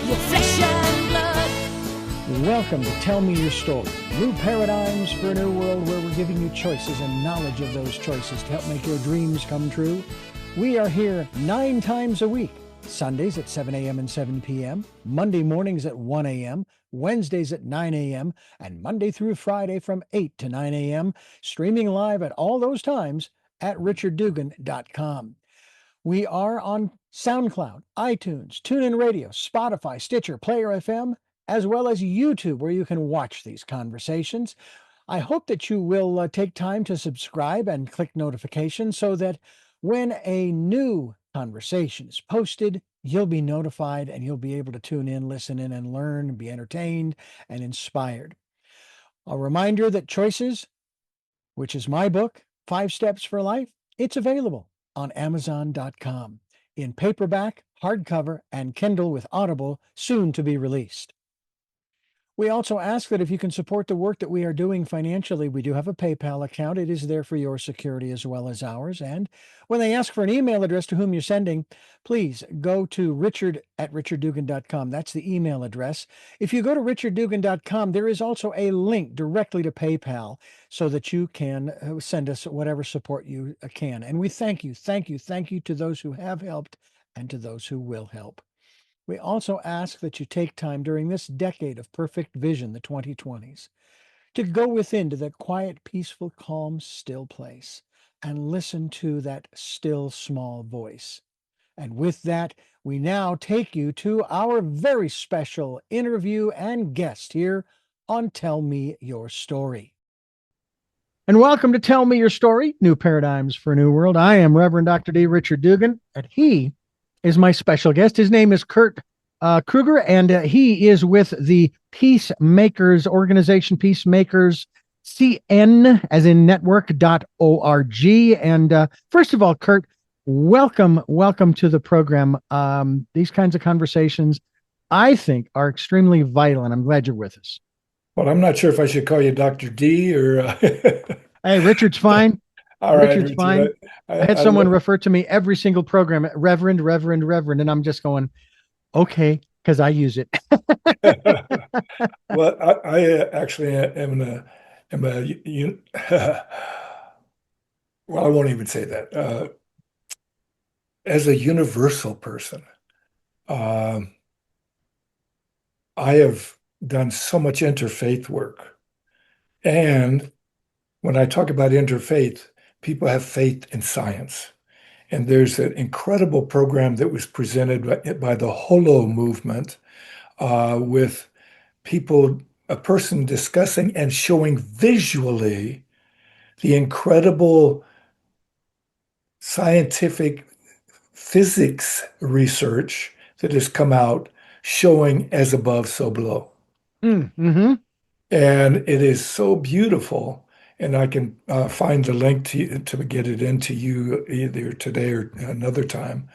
your flesh and blood. Welcome to Tell Me Your Story. New paradigms for a new world where we're giving you choices and knowledge of those choices to help make your dreams come true. We are here 9 times a week. Sundays at 7 a.m. and 7 p.m., Monday mornings at 1 a.m., Wednesdays at 9 a.m., and Monday through Friday from 8 to 9 a.m., streaming live at all those times at richarddugan.com. We are on SoundCloud, iTunes, TuneIn Radio, Spotify, Stitcher, Player FM, as well as YouTube, where you can watch these conversations. I hope that you will take time to subscribe and click notifications so that when a new conversation is posted, you'll be notified and you'll be able to tune in, listen in, and learn, and be entertained and inspired. A reminder that Choices, which is my book, 5 Steps for Life, it's available on Amazon.com in paperback, hardcover, and Kindle with Audible, soon to be released. We also ask that if you can support the work that we are doing financially, we do have a PayPal account. It is there for your security as well as ours. And when they ask for an email address to whom you're sending, please go to richard@richarddugan.com. That's the email address. If you go to richarddugan.com, there is also a link directly to PayPal so that you can send us whatever support you can. And we thank you to those who have helped and to those who will help. We also ask that you take time during this decade of perfect vision, the 2020s, to go within to that quiet, peaceful, calm, still place and listen to that still, small voice. And with that, we now take you to our very special interview and guest here on Tell Me Your Story. And welcome to Tell Me Your Story, New Paradigms for a New World. I am Reverend Dr. D. Richard Dugan, and he is my special guest. His name is Kurt Krueger, and he is with the Peacemakers organization, Peacemakers, CN, as in network.org. And first of all, Kurt, welcome to the program. These kinds of conversations, I think, are extremely vital, and I'm glad you're with us. Well, I'm not sure if I should call you Dr. D or... Hey, Richard's fine. All right, Richard's fine. I had someone refer to me every single program, Reverend, and I'm just going, okay, because I use it. Well, I actually am well, I won't even say that. As a universal person, I have done so much interfaith work. And when I talk about interfaith, people have faith in science. And there's an incredible program that was presented by the Holo movement with a person discussing and showing visually the incredible scientific physics research that has come out showing as above, so below. Mm-hmm. And it is so beautiful. And I can find the link to get it into you either today or another time,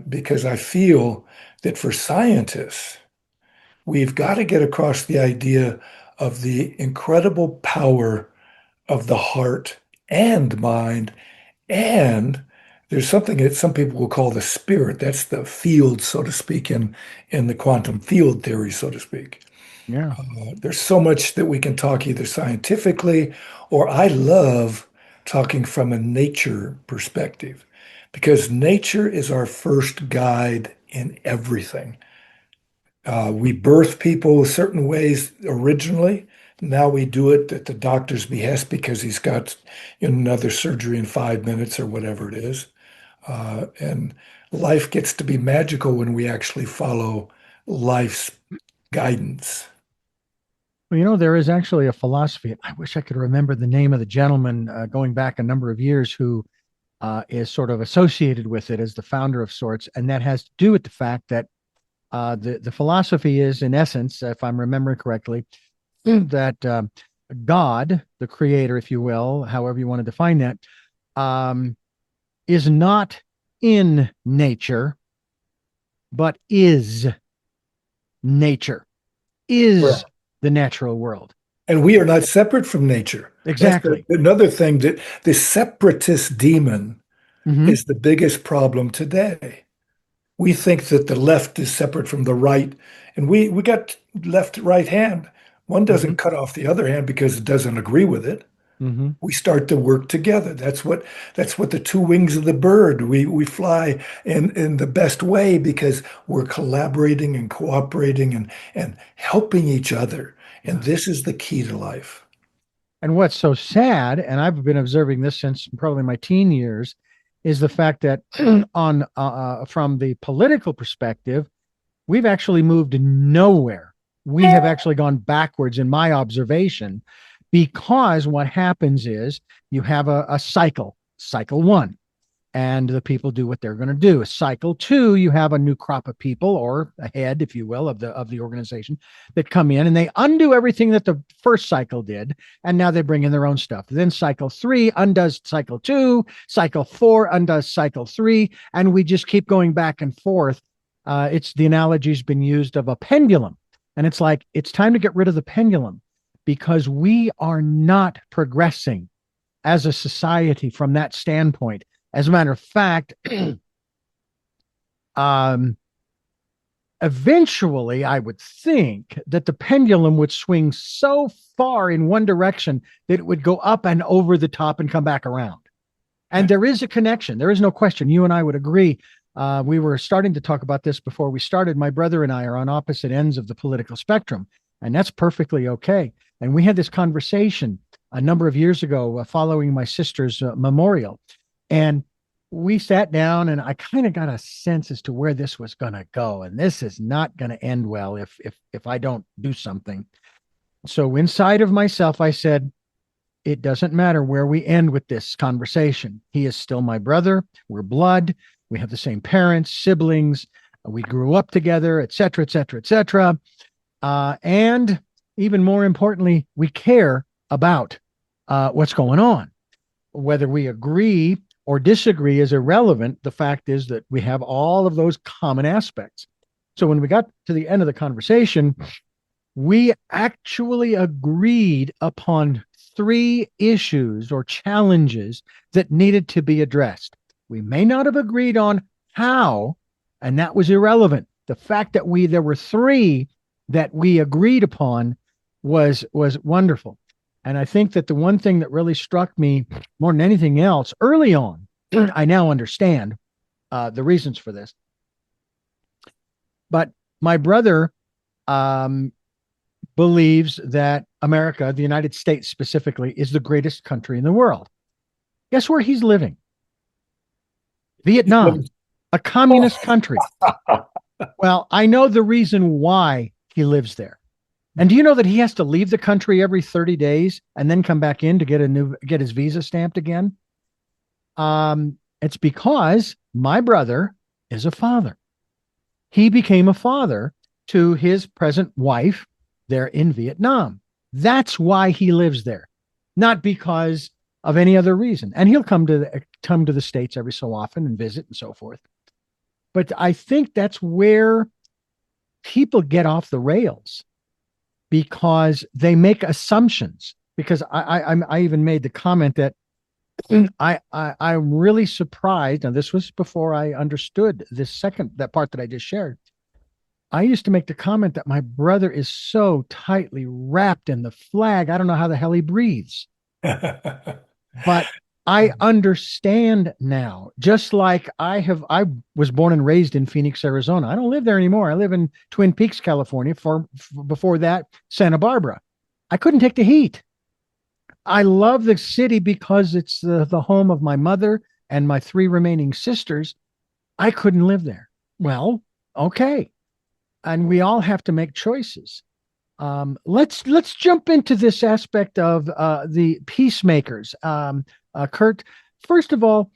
because I feel that for scientists, we've got to get across the idea of the incredible power of the heart and mind. And there's something that some people will call the spirit. That's the field, so to speak, in the quantum field theory, so to speak. Yeah. There's so much that we can talk either scientifically, or I love talking from a nature perspective, because nature is our first guide in everything. We birth people certain ways originally. Now we do it at the doctor's behest because he's got another surgery in 5 minutes or whatever it is. And life gets to be magical when we actually follow life's guidance. Well, there is actually a philosophy. I wish I could remember the name of the gentleman going back a number of years who is sort of associated with it as the founder of sorts. And that has to do with the fact that the philosophy is, in essence, if I'm remembering correctly, that God, the creator, if you will, however you want to define that, is not in nature, but is nature, is the natural world. And we are not separate from nature. Exactly. That's another thing, that the separatist demon is the biggest problem today. we think that the left is separate from the right, and we got left right hand. One Hmm. doesn't cut off the other hand because it doesn't agree with it. Hmm. We start to work together. That's what the two wings of the bird. We fly in the best way because we're collaborating and cooperating and helping each other. And Yeah. this is the key to life. And what's so sad, and I've been observing this since probably my teen years, is the fact that on from the political perspective, we've actually moved nowhere. We have actually gone backwards in my observation because what happens is you have a cycle, cycle one, and the people do what they're going to do. Cycle two, you have a new crop of people or a head, if you will, of the organization that come in and they undo everything that the first cycle did, and now they bring in their own stuff. Then cycle three undoes cycle two, cycle four undoes cycle three, and we just keep going back and forth. It's the analogy's been used of a pendulum, and it's like it's time to get rid of the pendulum because we are not progressing as a society from that standpoint. As a matter of fact, um, eventually, I would think that the pendulum would swing so far in one direction that it would go up and over the top and come back around. And there is a connection. There is no question. You and I would agree. We were starting to talk about this before we started. My brother and I are on opposite ends of the political spectrum, and that's perfectly okay. And we had this conversation a number of years ago following my sister's memorial. And we sat down and I kind of got a sense as to where this was going to go. And this is not going to end well if I don't do something. So inside of myself, I said, it doesn't matter where we end with this conversation. He is still my brother. We're blood. We have the same parents, siblings. We grew up together, et cetera, et cetera, et cetera. And even more importantly, we care about what's going on. Whether we agree or disagree is irrelevant. The fact is that we have all of those common aspects. So when we got to the end of the conversation, we actually agreed upon three issues or challenges that needed to be addressed. We may not have agreed on how, and that was irrelevant. The fact that there were three that we agreed upon was wonderful. And I think that the one thing that really struck me more than anything else early on, I now understand the reasons for this. But my brother believes that America, the United States specifically, is the greatest country in the world. Guess where he's living? Vietnam, a communist country. Well, I know the reason why he lives there. And do you know that he has to leave the country every 30 days and then come back in to get his visa stamped again? It's because my brother is a father. He became a father to his present wife there in Vietnam. That's why he lives there, not because of any other reason. And he'll come to the States every so often and visit and so forth. But I think that's where people get off the rails because they make assumptions. Because I even made the comment that I'm really surprised. Now, this was before I understood that part that I just shared. I used to make the comment that my brother is so tightly wrapped in the flag. I don't know how the hell he breathes. But I understand now, just like I was born and raised in Phoenix, Arizona. I don't live there anymore. I live in Twin Peaks, California, before that, Santa Barbara. I couldn't take the heat. I love the city because it's the home of my mother and my three remaining sisters. I couldn't live there. Well, okay. And we all have to make choices. Let's jump into this aspect of the peacemakers. Kurt, first of all,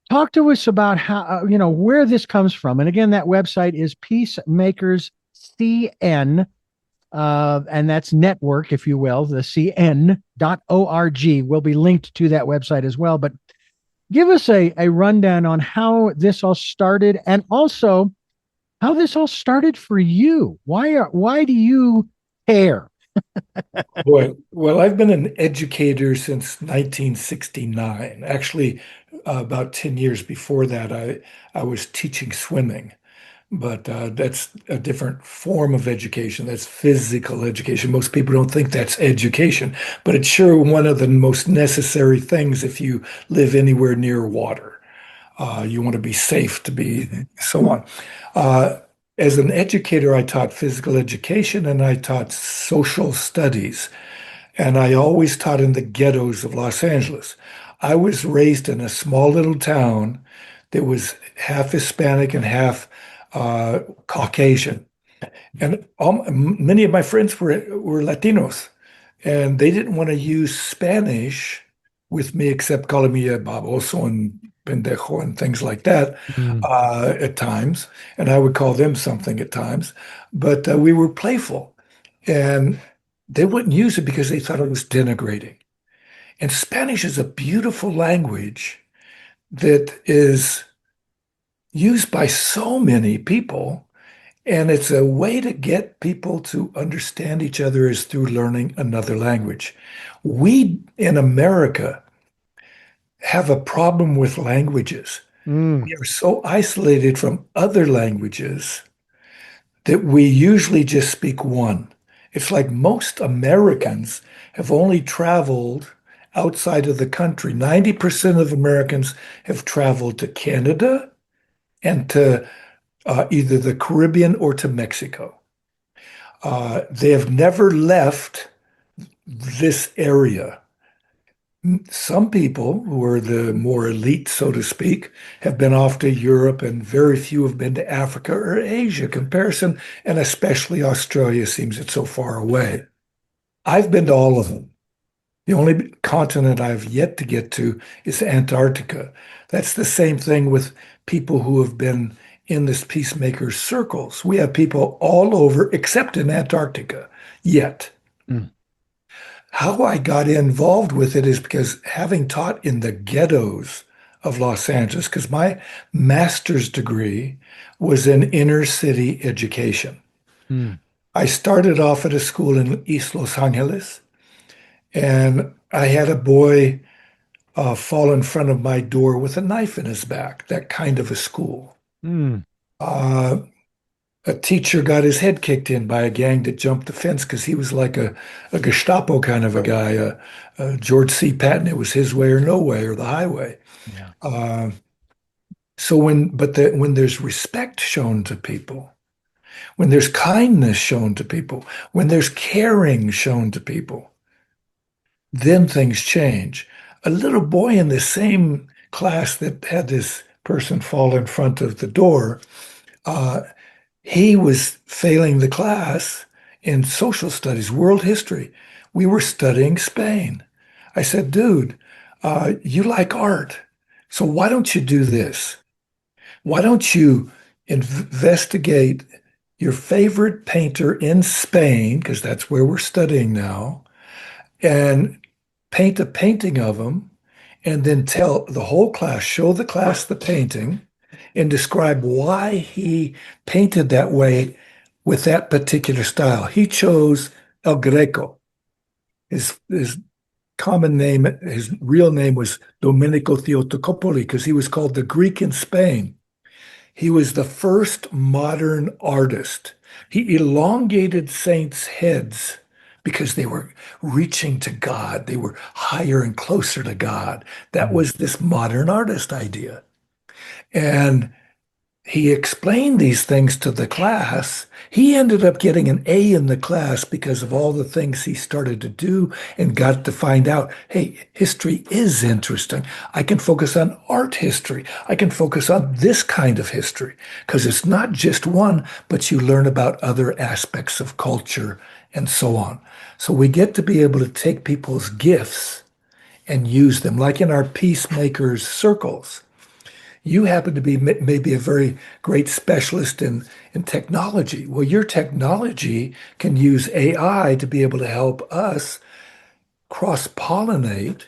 talk to us about how where this comes from. And again, that website is Peacemakers CN, and that's network, if you will, the cn.org. Will be linked to that website as well. But give us a rundown on how this all started, and also how this all started for you. Why do you care? Boy, well, I've been an educator since 1969. Actually, about 10 years before that, I was teaching swimming. but that's a different form of education. That's physical education. Most people don't think that's education, but it's sure one of the most necessary things if you live anywhere near water. You want to be safe to be so on. Uh, as an educator, I taught physical education and I taught social studies. And I always taught in the ghettos of Los Angeles. I was raised in a small little town that was half Hispanic and half Caucasian. And many of my friends were Latinos, and they didn't want to use Spanish with me except calling me a baboso and pendejo and things like that Mm. at times. And I would call them something at times. But we were playful, and they wouldn't use it because they thought it was denigrating. And Spanish is a beautiful language that is used by so many people. And it's a way to get people to understand each other is through learning another language. We in America have a problem with languages. Mm. We are so isolated from other languages that we usually just speak one. It's like most Americans have only traveled outside of the country. 90% of Americans have traveled to Canada and to either the Caribbean or to Mexico. They have never left this area. Some people who are the more elite, so to speak, have been off to Europe, and very few have been to Africa or Asia. Comparison, and especially Australia, seems it's so far away. I've been to all of them. The only continent I've yet to get to is Antarctica. That's the same thing with people who have been in this peacemakers circles. We have people all over except in Antarctica yet. Mm. How I got involved with it is because having taught in the ghettos of Los Angeles, because my master's degree was in inner city education. Mm. I started off at a school in East Los Angeles, and I had a boy fall in front of my door with a knife in his back, that kind of a school. Mm. Uh, a teacher got his head kicked in by a gang that jumped the fence because he was like a Gestapo kind of a guy. George C. Patton, it was his way or no way or the highway. Yeah. Uh, when there's respect shown to people, when there's kindness shown to people, when there's caring shown to people, then things change. A little boy in the same class that had this person fall in front of the door, uh, he was failing the class in social studies, world history. We were studying Spain. I said, dude, you like art. So why don't you do this? Why don't you investigate your favorite painter in Spain, because that's where we're studying now, and paint a painting of him, and then tell the whole class, show the class the painting, and describe why he painted that way with that particular style. He chose El Greco. His common name, his real name was Domenico Theotocopoli because he was called the Greek in Spain. He was the first modern artist. He elongated saints' heads because they were reaching to God. They were higher and closer to God. That Mm. was this modern artist idea. And he explained these things to the class. He ended up getting an A in the class because of all the things he started to do and got to find out, hey, history is interesting. I can focus on art history. I can focus on this kind of history because it's not just one, but you learn about other aspects of culture and so on. So we get to be able to take people's gifts and use them, like in our peacemakers circles. You happen to be maybe a very great specialist in technology. Well, your technology can use AI to be able to help us cross-pollinate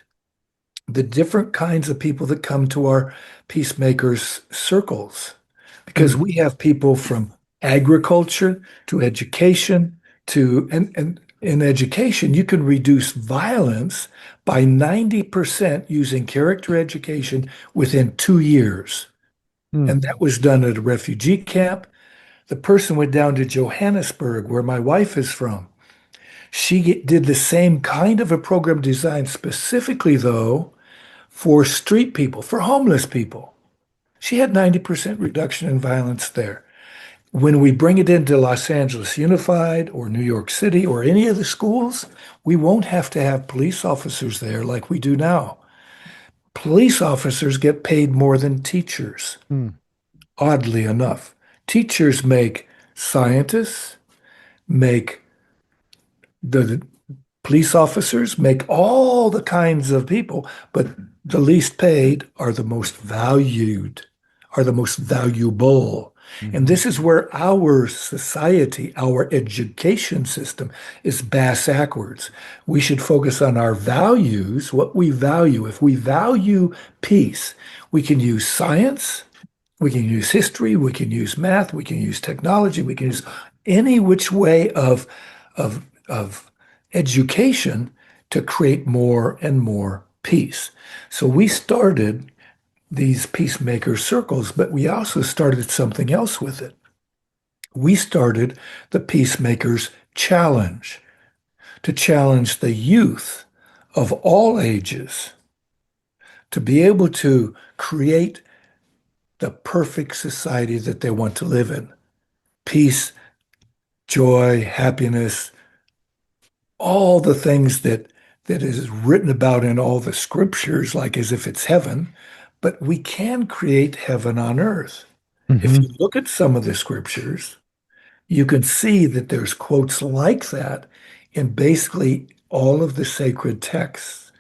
the different kinds of people that come to our peacemakers circles. Because Mm. we have people from agriculture to education and in education, you can reduce violence by 90% using character education within 2 years. Mm. And that was done at a refugee camp. The person went down to Johannesburg, where my wife is from. Did the same kind of a program designed specifically, though, for street people, for homeless people. She had 90% reduction in violence there. When we bring it into Los Angeles Unified or New York City or any of the schools, we won't have to have police officers there like we do now. Police officers get paid more than teachers, Hmm. oddly enough. Teachers make scientists, make the police officers, make all the kinds of people, but the least paid are the most valued, are the most valuable. And Mhm. this is where our society, our education system is backwards. We should focus on our values, what we value. If we value peace, we can use science, we can use history, we can use math, we can use technology, we can use any which way of education to create more and more peace. So we started these peacemaker circles, but we also started something else with it. We started the Peacemakers Challenge to challenge the youth of all ages to be able to create the perfect society that they want to live in. Peace, joy, happiness, all the things that is written about in all the scriptures, like as if it's heaven, but we can create heaven on earth. If Mhm. you look at some of the scriptures, you can see that there's quotes like that in basically all of the sacred texts.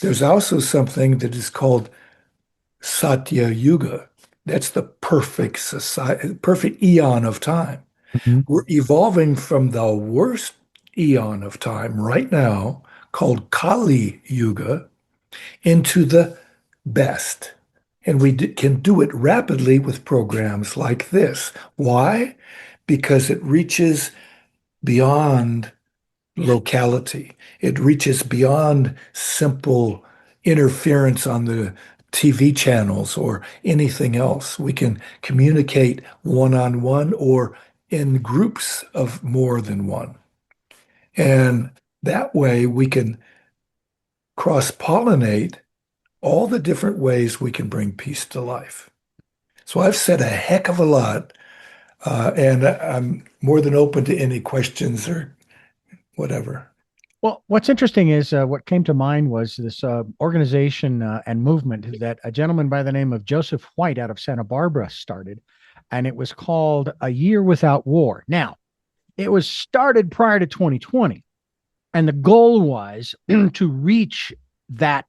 There's also something that is called Satya Yuga. That's the perfect society, perfect eon of time. Mhm. We're evolving from the worst eon of time right now, called Kali Yuga, into the best. And we can do it rapidly with programs like this. Why? Because it reaches beyond locality. It reaches beyond simple interference on the TV channels or anything else. We can communicate one-on-one or in groups of more than one. And that way we can cross-pollinate all the different ways we can bring peace to life. So I've said a heck of a lot, and I'm more than open to any questions or whatever. Well, what's interesting is what came to mind was this organization and movement that a gentleman by the name of Joseph White out of Santa Barbara started, and it was called A Year Without War. Now, it was started prior to 2020, and the goal was to reach that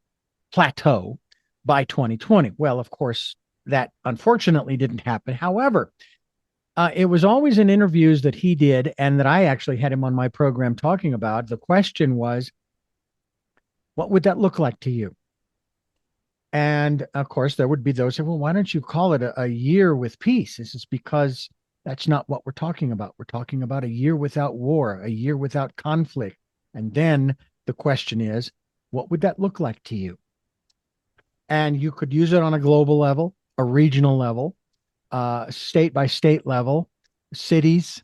plateau by 2020. Well, of course, that unfortunately didn't happen. However, it was always in interviews that he did and that I actually had him on my program talking about. The question was, what would that look like to you? And of course, there would be those who, well, why don't you call it a year with peace? This is because that's not what we're talking about. We're talking about a year without war, a year without conflict. And then the question is, what would that look like to you? And you could use it on a global level, a regional level, state by state level, cities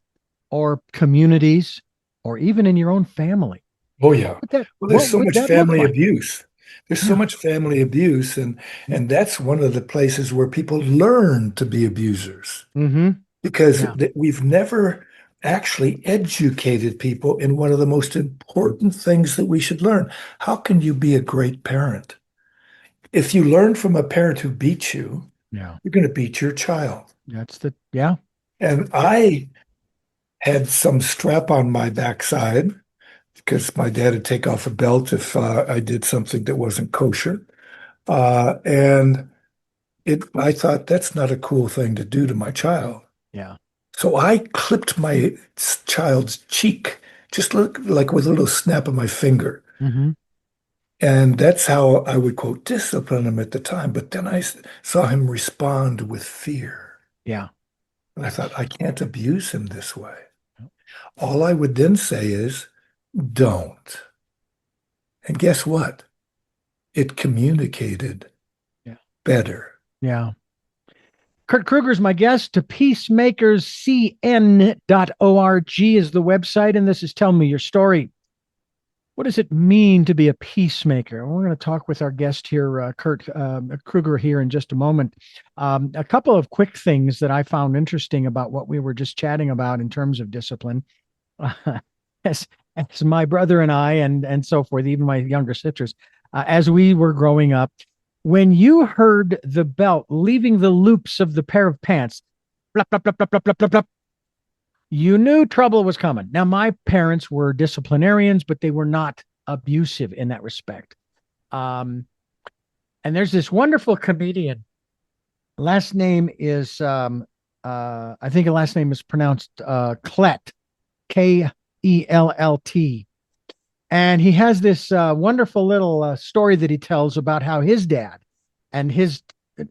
or communities, or even in your own family. Oh yeah. Well, there's What so would much that look family like? abuse. There's so Yeah. much family abuse, and that's one of the places where people learn to be abusers Mm-hmm. because Yeah. we've never actually educated people in one of the most important things that we should learn. How can you be a great parent? If you learn from a parent who beats you, Yeah. you're going to beat your child. Yeah. And Yep. I had some strap on my backside because my dad would take off a belt if I did something that wasn't kosher. And I thought that's not a cool thing to do to my child. Yeah. So I clipped my child's cheek, just like with a little snap of my finger. Mm-hmm. And that's how I would quote discipline him at the time. But then saw him respond with fear. Yeah. And I thought, I can't abuse him this way. All I would then say is, don't. And guess what? It communicated Yeah. better. Yeah. Kurt Krueger is my guest. To peacemakerscn.org is the website, and this is Tell Me Your Story. What does it mean to be a peacemaker? We're going to talk with our guest here, Kurt Krueger, here in just a moment. A couple of quick things that I found interesting about what we were just chatting about in terms of discipline. As, as my brother and I, and so forth, even my younger sisters, as we were growing up, when you heard the belt leaving the loops of the pair of pants, blop, blop, blop, blop, blop, blop, blop, blop, you knew trouble was coming. Now, my parents were disciplinarians, but they were not abusive in that respect. And there's this wonderful comedian. Last name is, I think the last name is pronounced Klett, Kellt. And he has this wonderful little story that he tells about how his dad and his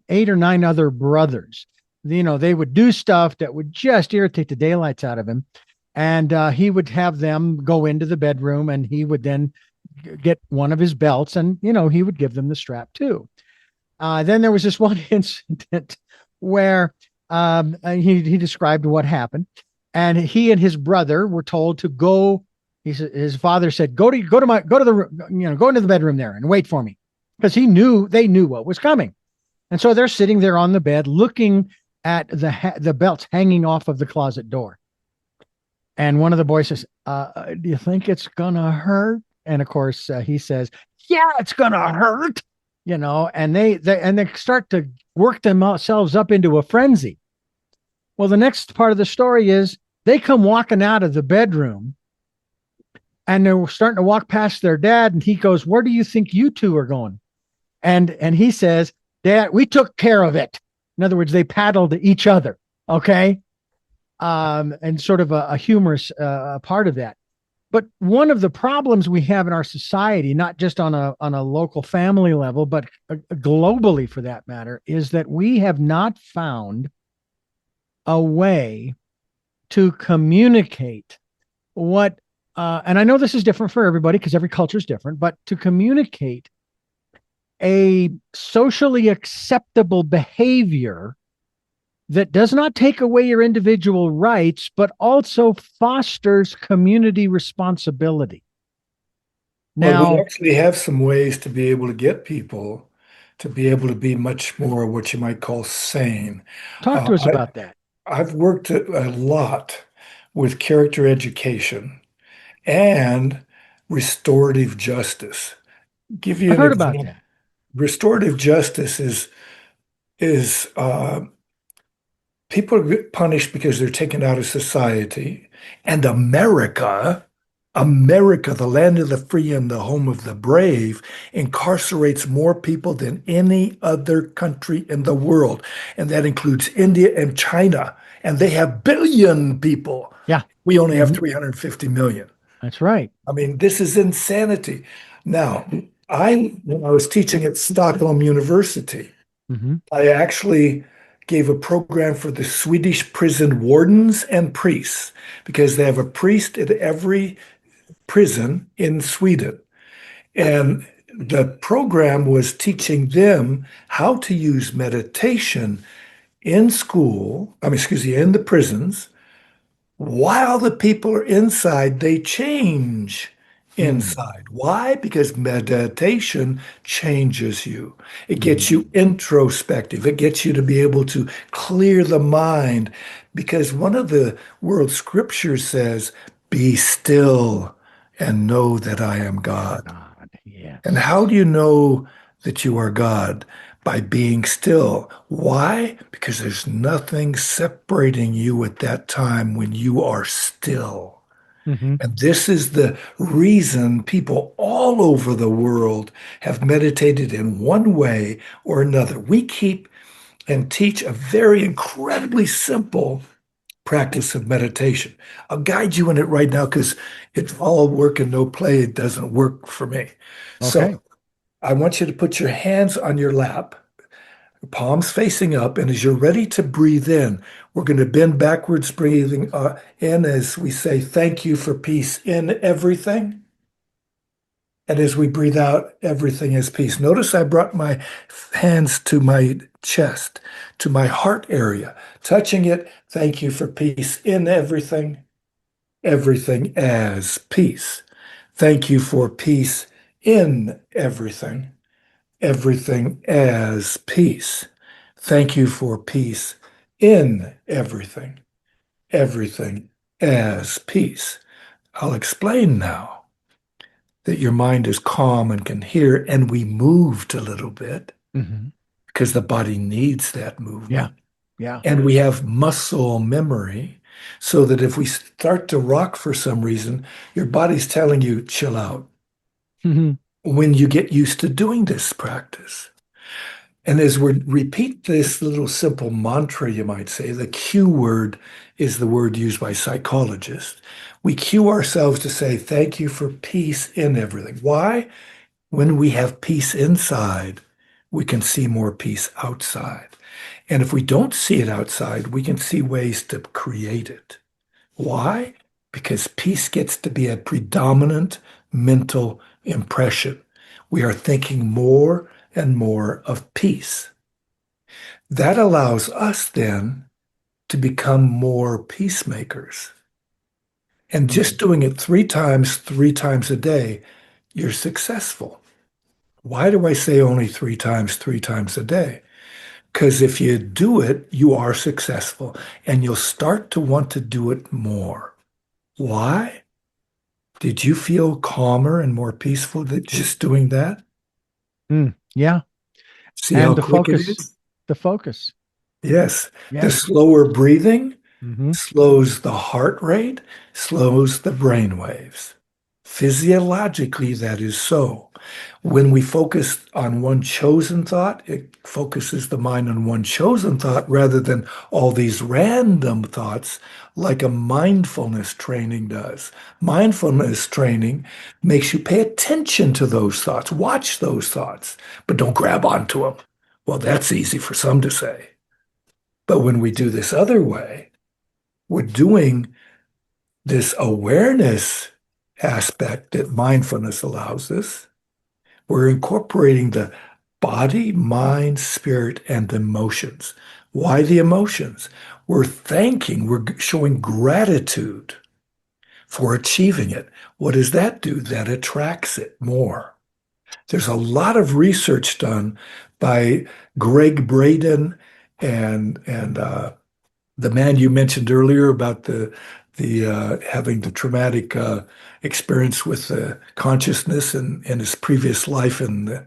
8 or 9 other brothers, they would do stuff that would just irritate the daylights out of him. And he would have them go into the bedroom, and he would then get one of his belts, and, he would give them the strap too. Then there was this one incident where he described what happened, and he and his brother were told to go. His father said, go into the bedroom there and wait for me, because they knew what was coming. And so they're sitting there on the bed looking at the belts hanging off of the closet door. And one of the boys says, do you think it's gonna hurt? And of course he says, yeah, it's gonna hurt, and they start to work themselves up into a frenzy. Well, the next part of the story is they come walking out of the bedroom, and they're starting to walk past their dad, and he goes, where do you think you two are going? And he says, Dad, we took care of it. In other words, they paddled each other. Okay. And sort of a humorous part of that. But one of the problems we have in our society, not just on a local family level, but globally for that matter, is that we have not found a way to communicate what, and I know this is different for everybody because every culture is different, but to communicate a socially acceptable behavior that does not take away your individual rights, but also fosters community responsibility. Well, we actually have some ways to be able to get people to be able to be much more what you might call sane. Talk to us about that. I've worked a lot with character education and restorative justice. Give you I've an heard about example. that. Restorative justice is people get punished because they're taken out of society, and America, the land of the free and the home of the brave, incarcerates more people than any other country in the world, and that includes India and China, and they have billion people. Yeah, We only have 350 million. that's right. I mean, this is insanity. Now, when I was teaching at Stockholm University, I actually gave a program for the Swedish prison wardens and priests, because they have a priest at every prison in Sweden. And the program was teaching them how to use meditation in in the prisons. While the people are inside, they change inside. Why? Because meditation changes you. It gets you introspective. It gets you to be able to clear the mind. Because one of the world scriptures says, be still and know that I am God. Yeah. And how do you know that you are God? By being still. Why? Because there's nothing separating you at that time when you are still. And this is the reason people all over the world have meditated in one way or another. We keep and teach a very incredibly simple practice of meditation. I'll guide you in it right now because it's all work and no play. It doesn't work for me. Okay. So I want you to put your hands on your lap, palms facing up, and as you're ready to breathe in, we're going to bend backwards, breathing in as we say, thank you for peace in everything. And as we breathe out, everything is peace. Notice I brought my hands to my chest, to my heart area, touching it. Thank you for peace in everything, everything as peace. Thank you for peace in everything, everything as peace. Thank you for peace in everything, everything as peace. I'll explain now that your mind is calm and can hear, and we moved a little bit Hmm. because the body needs that Yeah. movement. Yeah. And we have muscle memory so that if we start to rock for some reason, your body's telling you, chill out Hmm. when you get used to doing this practice. And as we repeat this little simple mantra, you might say, the cue word is the word used by psychologists. We cue ourselves to say, thank you for peace in everything. Why? When we have peace inside, we can see more peace outside. And if we don't see it outside, we can see ways to create it. Why? Because peace gets to be a predominant mental impression. We are thinking more and more of peace. That allows us then to become more peacemakers. And just doing it three times a day, you're successful. Why do I say only three times a day? Because if you do it, you are successful and you'll start to want to do it more. Why? Did you feel calmer and more peaceful just doing that? Yeah. See And how quick it is? the focus. Yes. The Yes. slower breathing Hmm. slows the heart rate, slows the brain waves. Physiologically, that is so. When we focus on one chosen thought, it focuses the mind on one chosen thought rather than all these random thoughts like a mindfulness training does. Mindfulness training makes you pay attention to those thoughts, watch those thoughts, but don't grab onto them. Well, that's easy for some to say. But when we do this other way, we're doing this awareness aspect that mindfulness allows us. We're incorporating the body, mind, spirit, and emotions. Why the emotions? We're showing gratitude for achieving it. What does that do? That attracts it more. There's a lot of research done by Greg Braden and the man you mentioned earlier about the having the traumatic experience with consciousness and his previous life and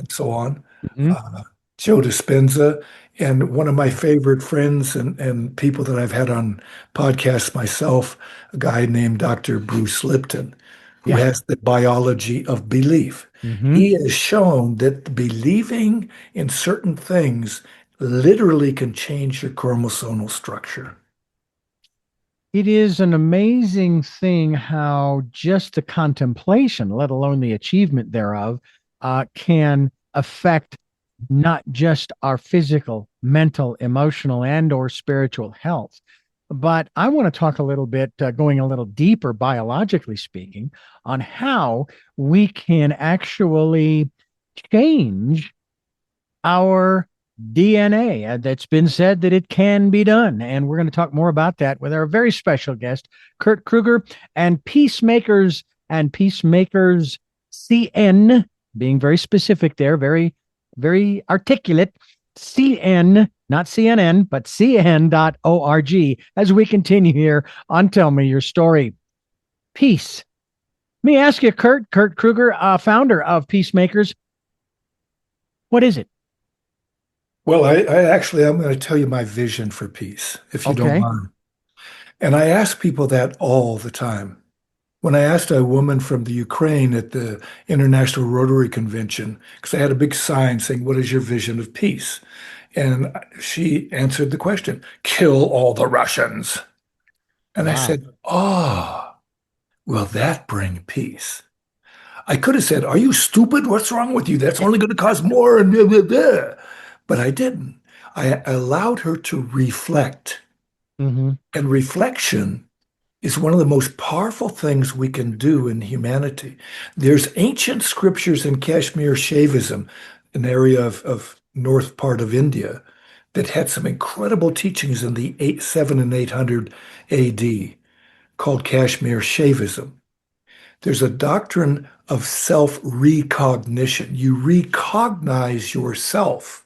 so on. Mm-hmm. Uh, Joe Dispenza, and one of my favorite friends and people that I've had on podcasts myself, a guy named Dr. Bruce Lipton, who Yeah. has the biology of belief. Hmm. He has shown that believing in certain things literally can change your chromosomal structure. It is an amazing thing how just the contemplation, let alone the achievement thereof, can affect not just our physical, mental, emotional, and or spiritual health. But I want to talk a little bit, going a little deeper, biologically speaking, on how we can actually change our DNA. That's been said that it can be done. And we're going to talk more about that with our very special guest, Kurt Krueger, and Peacemakers CN, being very specific there, very, very articulate. CN, not CNN, but cn.org, as we continue here on Tell Me Your Story. Peace. Let me ask you, Kurt Krueger, founder of Peacemakers, what is it? Well, I'm going to tell you my vision for peace, if you don't Okay. mind. And I ask people that all the time. When I asked a woman from the Ukraine at the International Rotary Convention, because I had a big sign saying, "What is your vision of peace?" And she answered the question, "Kill all the Russians." And I Wow. said, "Oh, will that bring peace?" I could have said, "Are you stupid? What's wrong with you? That's only going to cause more and blah, blah, blah." But I didn't. I allowed her to reflect. Hmm. And reflection is one of the most powerful things we can do in humanity. There's ancient scriptures in Kashmir Shaivism, an area of north part of India that had some incredible teachings in the 7 and 800 AD called Kashmir Shaivism. There's a doctrine of self-recognition. You recognize yourself.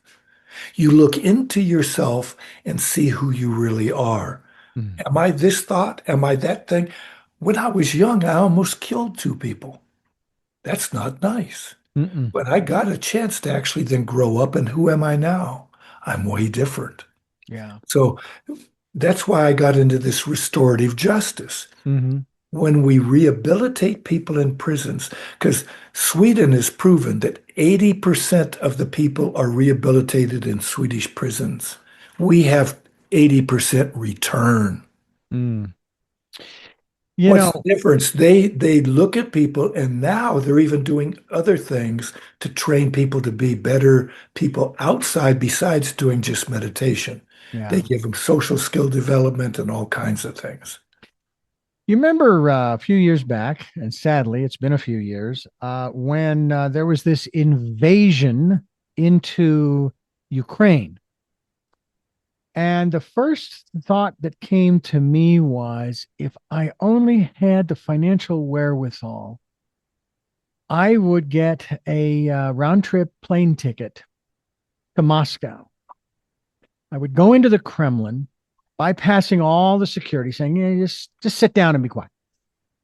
You look into yourself and see who you really are. Mm. Am I this thought? Am I that thing? When I was young, I almost killed two people. That's not nice. Mm-mm. But I got a chance to actually then grow up, and who am I now? I'm way different. Yeah. So that's why I got into this restorative justice. Mm-hmm. When we rehabilitate people in prisons, because Sweden has proven that 80% of the people are rehabilitated in Swedish prisons. We have 80% return. Mm. You What's know, the difference? They look at people and now they're even doing other things to train people to be better people outside besides doing just meditation. They yeah. give them social skill development and all kinds of things. You remember a few years back, and sadly, it's been a few years, when there was this invasion into Ukraine. And the first thought that came to me was if I only had the financial wherewithal, I would get a round trip plane ticket to Moscow. I would go into the Kremlin, bypassing all the security, saying, yeah, just sit down and be quiet.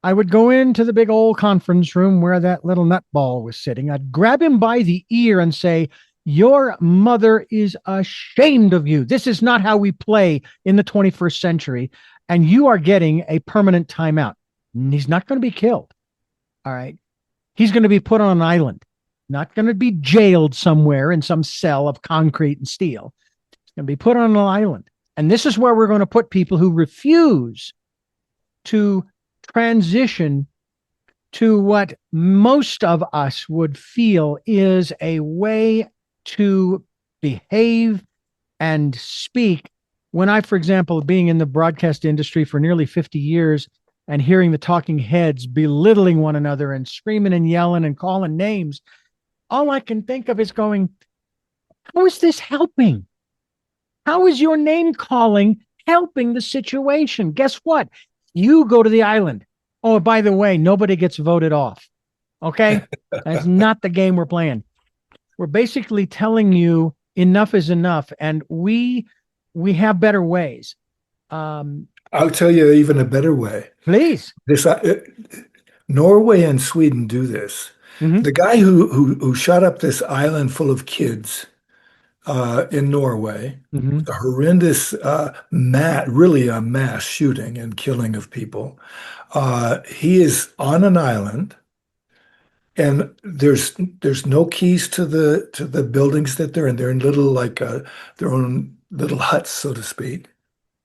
I would go into the big old conference room where that little nutball was sitting. I'd grab him by the ear and say, your mother is ashamed of you. This is not how we play in the 21st century. And you are getting a permanent timeout. And he's not going to be killed. All right. He's going to be put on an island, not going to be jailed somewhere in some cell of concrete and steel. He's going to be put on an island. And this is where we're going to put people who refuse to transition to what most of us would feel is a way to behave and speak. When I, for example, being in the broadcast industry for nearly 50 years and hearing the talking heads belittling one another and screaming and yelling and calling names, all I can think of is going, how is this helping? How is your name calling helping the situation? Guess what? You go to the island. Oh, by the way, nobody gets voted off. Okay? That's not the game we're playing. We're basically telling you enough is enough, and we have better ways. I'll tell you even a better way. Please. This Norway and Sweden do this. Mm-hmm. The guy who shot up this island full of kids in Norway, Mm-hmm. a horrendous really a mass shooting and killing of people. He is on an island, and there's no keys to the buildings that they're in. They're in little like their own little huts, so to speak.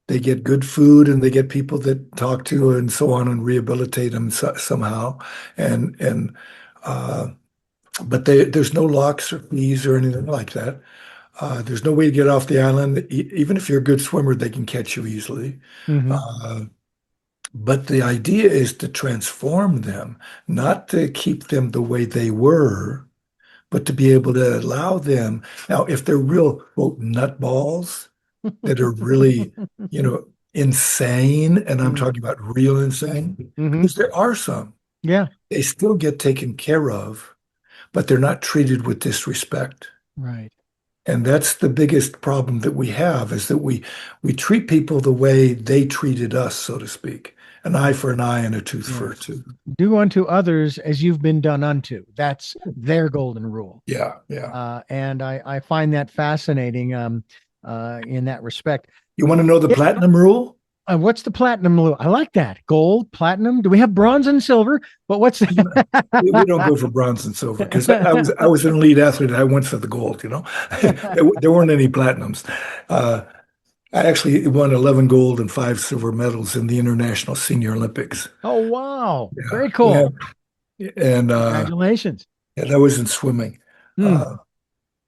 They get good food and they get people that talk to and so on and rehabilitate them somehow. And uh, but there's no locks or keys or anything like that. There's no way to get off the island. Even if you're a good swimmer, they can catch you easily. Mm-hmm. Uh, but the idea is to transform them, not to keep them the way they were, but to be able to allow them. Now, if they're real, quote, nutballs that are really, insane, and I'm talking about real insane, Mm-hmm. because there are some, Yeah. they still get taken care of, but they're not treated with disrespect. Right. And that's the biggest problem that we have is that we treat people the way they treated us, so to speak. An eye for an eye and a tooth for a Yes. tooth. Do unto others as you've been done unto. That's their golden rule. Yeah, yeah. And I find that fascinating in that respect. You want to know the Yeah. platinum rule? What's the platinum rule? I like that. Gold, platinum. Do we have bronze and silver? But what's We don't go for bronze and silver because I was an elite athlete. I went for the gold. There weren't any platinums. I actually won 11 gold and 5 silver medals in the International Senior Olympics. Oh, wow. Yeah, Very cool. yeah. And Congratulations. yeah, that was in swimming. Hmm.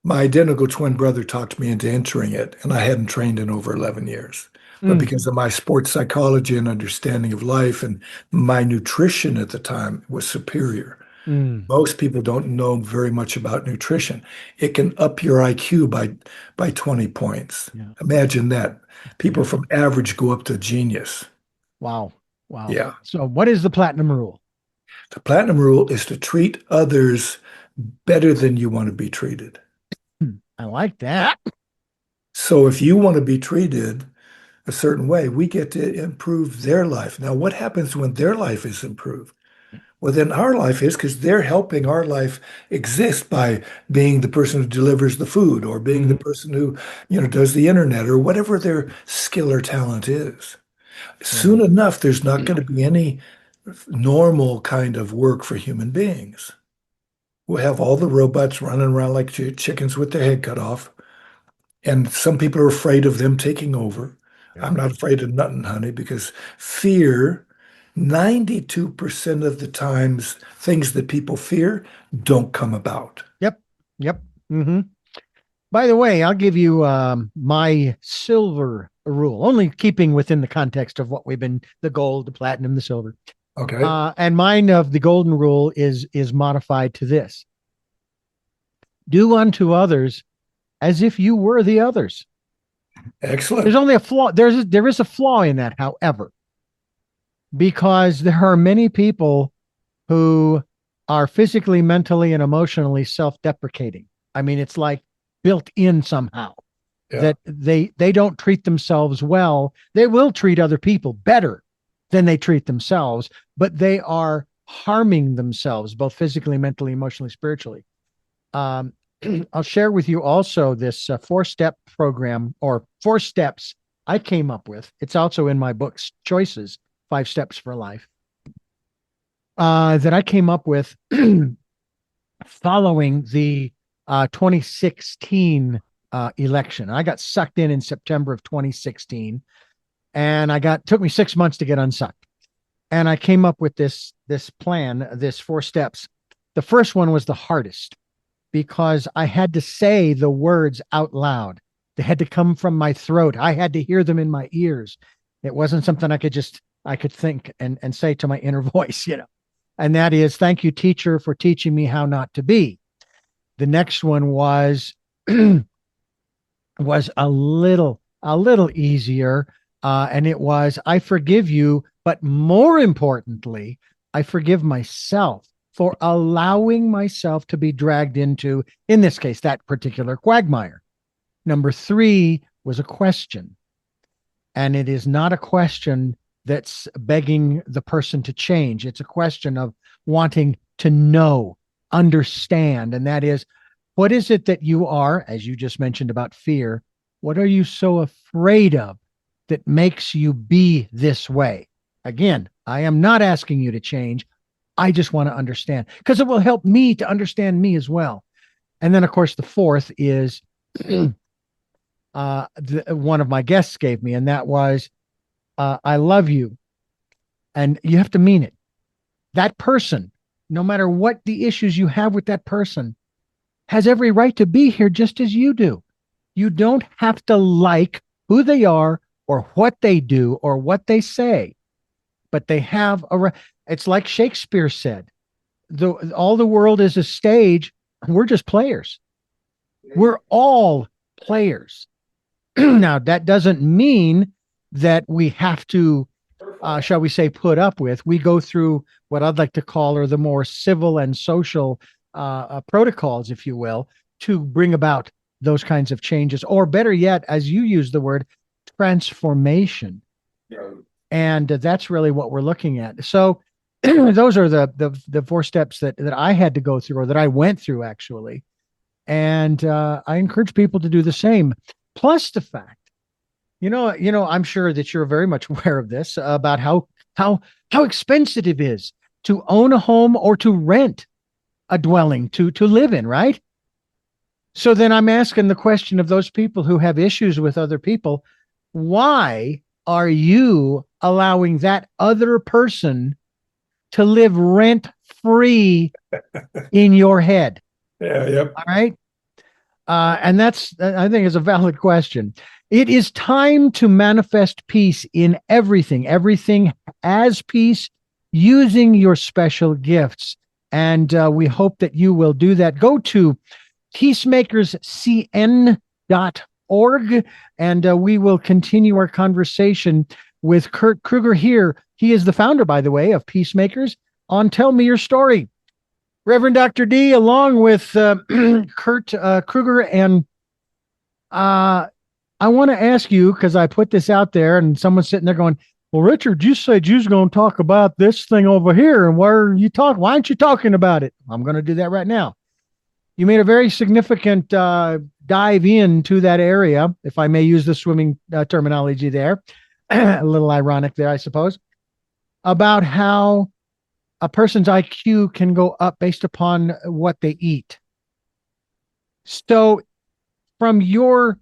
My identical twin brother talked me into entering it, and I hadn't trained in over 11 years. But Mm. because of my sports psychology and understanding of life and my nutrition at the time was superior. Mm. Most people don't know very much about nutrition. It can up your IQ by 20 points. Yeah. Imagine that. People Yeah. from average go up to genius. Wow. Wow. Yeah. So what is the platinum rule? The platinum rule is to treat others better than you want to be treated. I like that. So if you want to be treated a certain way, we get to improve their life. Now, what happens when their life is improved? Well, then our life is, because they're helping our life exist by being the person who delivers the food, or being the Mhm. person who, does the internet, or whatever their skill or talent is. Yeah. Soon enough, there's not going to be any normal kind of work for human beings. We'll have all the robots running around like chickens with their head cut off. And some people are afraid of them taking over. I'm Yeah. not afraid of nothing, honey, because fear, 92% of the times, things that people fear don't come about. Yep. Yep. Hmm. By the way, I'll give you my silver rule, only keeping within the context of what we've been, the gold, the platinum, the silver. Okay. And mine of the golden rule is modified to this: do unto others as if you were the others. There's Excellent. only a flaw. There is a flaw in that, however, because there are many people who are physically, mentally, and emotionally self-deprecating. I mean, it's like built in somehow Yeah. that they don't treat themselves well. They will treat other people better than they treat themselves, but they are harming themselves both physically, mentally, emotionally, spiritually. Um, I'll share with you also this 4-step program, or 4 steps I came up with. It's also in my book's Choices, 5 Steps for Life, that I came up with following the 2016 election. I got sucked in September of 2016, and took me 6 months to get unsucked. And I came up with this plan, this 4 steps. The first one was the hardest, because I had to say the words out loud. They had to come from my throat. I had to hear them in my ears. It wasn't something I could think and say to my inner voice, And that is, thank you, teacher, for teaching me how not to be. The next one was was a little easier, and it was, I forgive you, but more importantly, I forgive myself for allowing myself to be dragged into, in this case, that particular quagmire. Number 3 was a question, and it is not a question that's begging the person to change. It's a question of wanting to know, understand, and that is, what is it that you are, as you just mentioned about fear, what are you so afraid of that makes you be this way? Again, I am not asking you to change. I just want to understand, because it will help me to understand me as well. And then, of course, the fourth is one of my guests gave me, and that was, I love you. And you have to mean it. That person, no matter what the issues you have with that person, has every right to be here just as you do. You don't have to like who they are or what they do or what they say, but they have it's like Shakespeare said, all the world is a stage. We're just players. We're all players. Now, that doesn't mean that we have to, shall we say, put up with. We go through what I'd like to call are the more civil and social protocols, if you will, to bring about those kinds of changes, or better yet, as you use the word, transformation. And that's really what we're looking at. So those are the 4 steps that I had to go through, or that I went through, actually. And I encourage people to do the same. Plus the fact, I'm sure that you're very much aware of this, about how expensive it is to own a home or to rent a dwelling to live in, right? So then I'm asking the question of those people who have issues with other people: why are you allowing that other person to live rent free in your head? Yeah, yep. All right. And that's, I think, is a valid question. It is time to manifest peace in everything as peace, using your special gifts And we hope that you will do that. Go to peacemakerscn.org, and we will continue our conversation with Kurt Krueger here. He is the founder, by the way, of Peacemakers on Tell Me Your Story. Reverend Dr. D, along with Kurt Krueger, and I want to ask you, because I put this out there and someone's sitting there going, well, Richard, you said you was going to talk about this thing over here, and where are you talking? Why aren't you talking about it? I'm going to do that right now. You made a very significant dive into that area, if I may use the swimming terminology there. A little ironic there, I suppose, about how a person's IQ can go up based upon what they eat. So, from your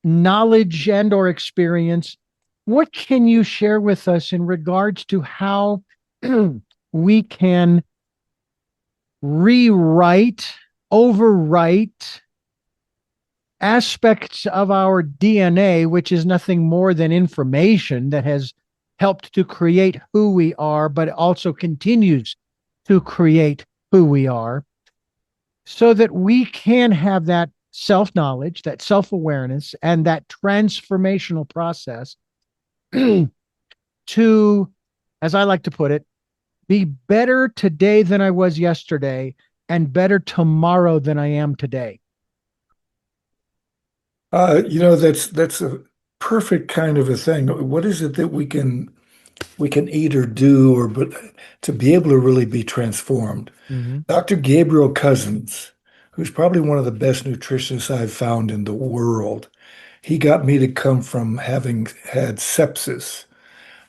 knowledge and or experience, what can you share with us in regards to how we can rewrite, overwrite aspects of our DNA, which is nothing more than information that has helped to create who we are, but also continues to create who we are, so that we can have that self-knowledge, that self-awareness, and that transformational process to, as I like to put it, be better today than I was yesterday and better tomorrow than I am today. That's a perfect kind of a thing. What is it that we can eat or do or but to be able to really be transformed? Mm-hmm. Dr. Gabriel Cousins, who's probably one of the best nutritionists I've found in the world, he got me to come from having had sepsis.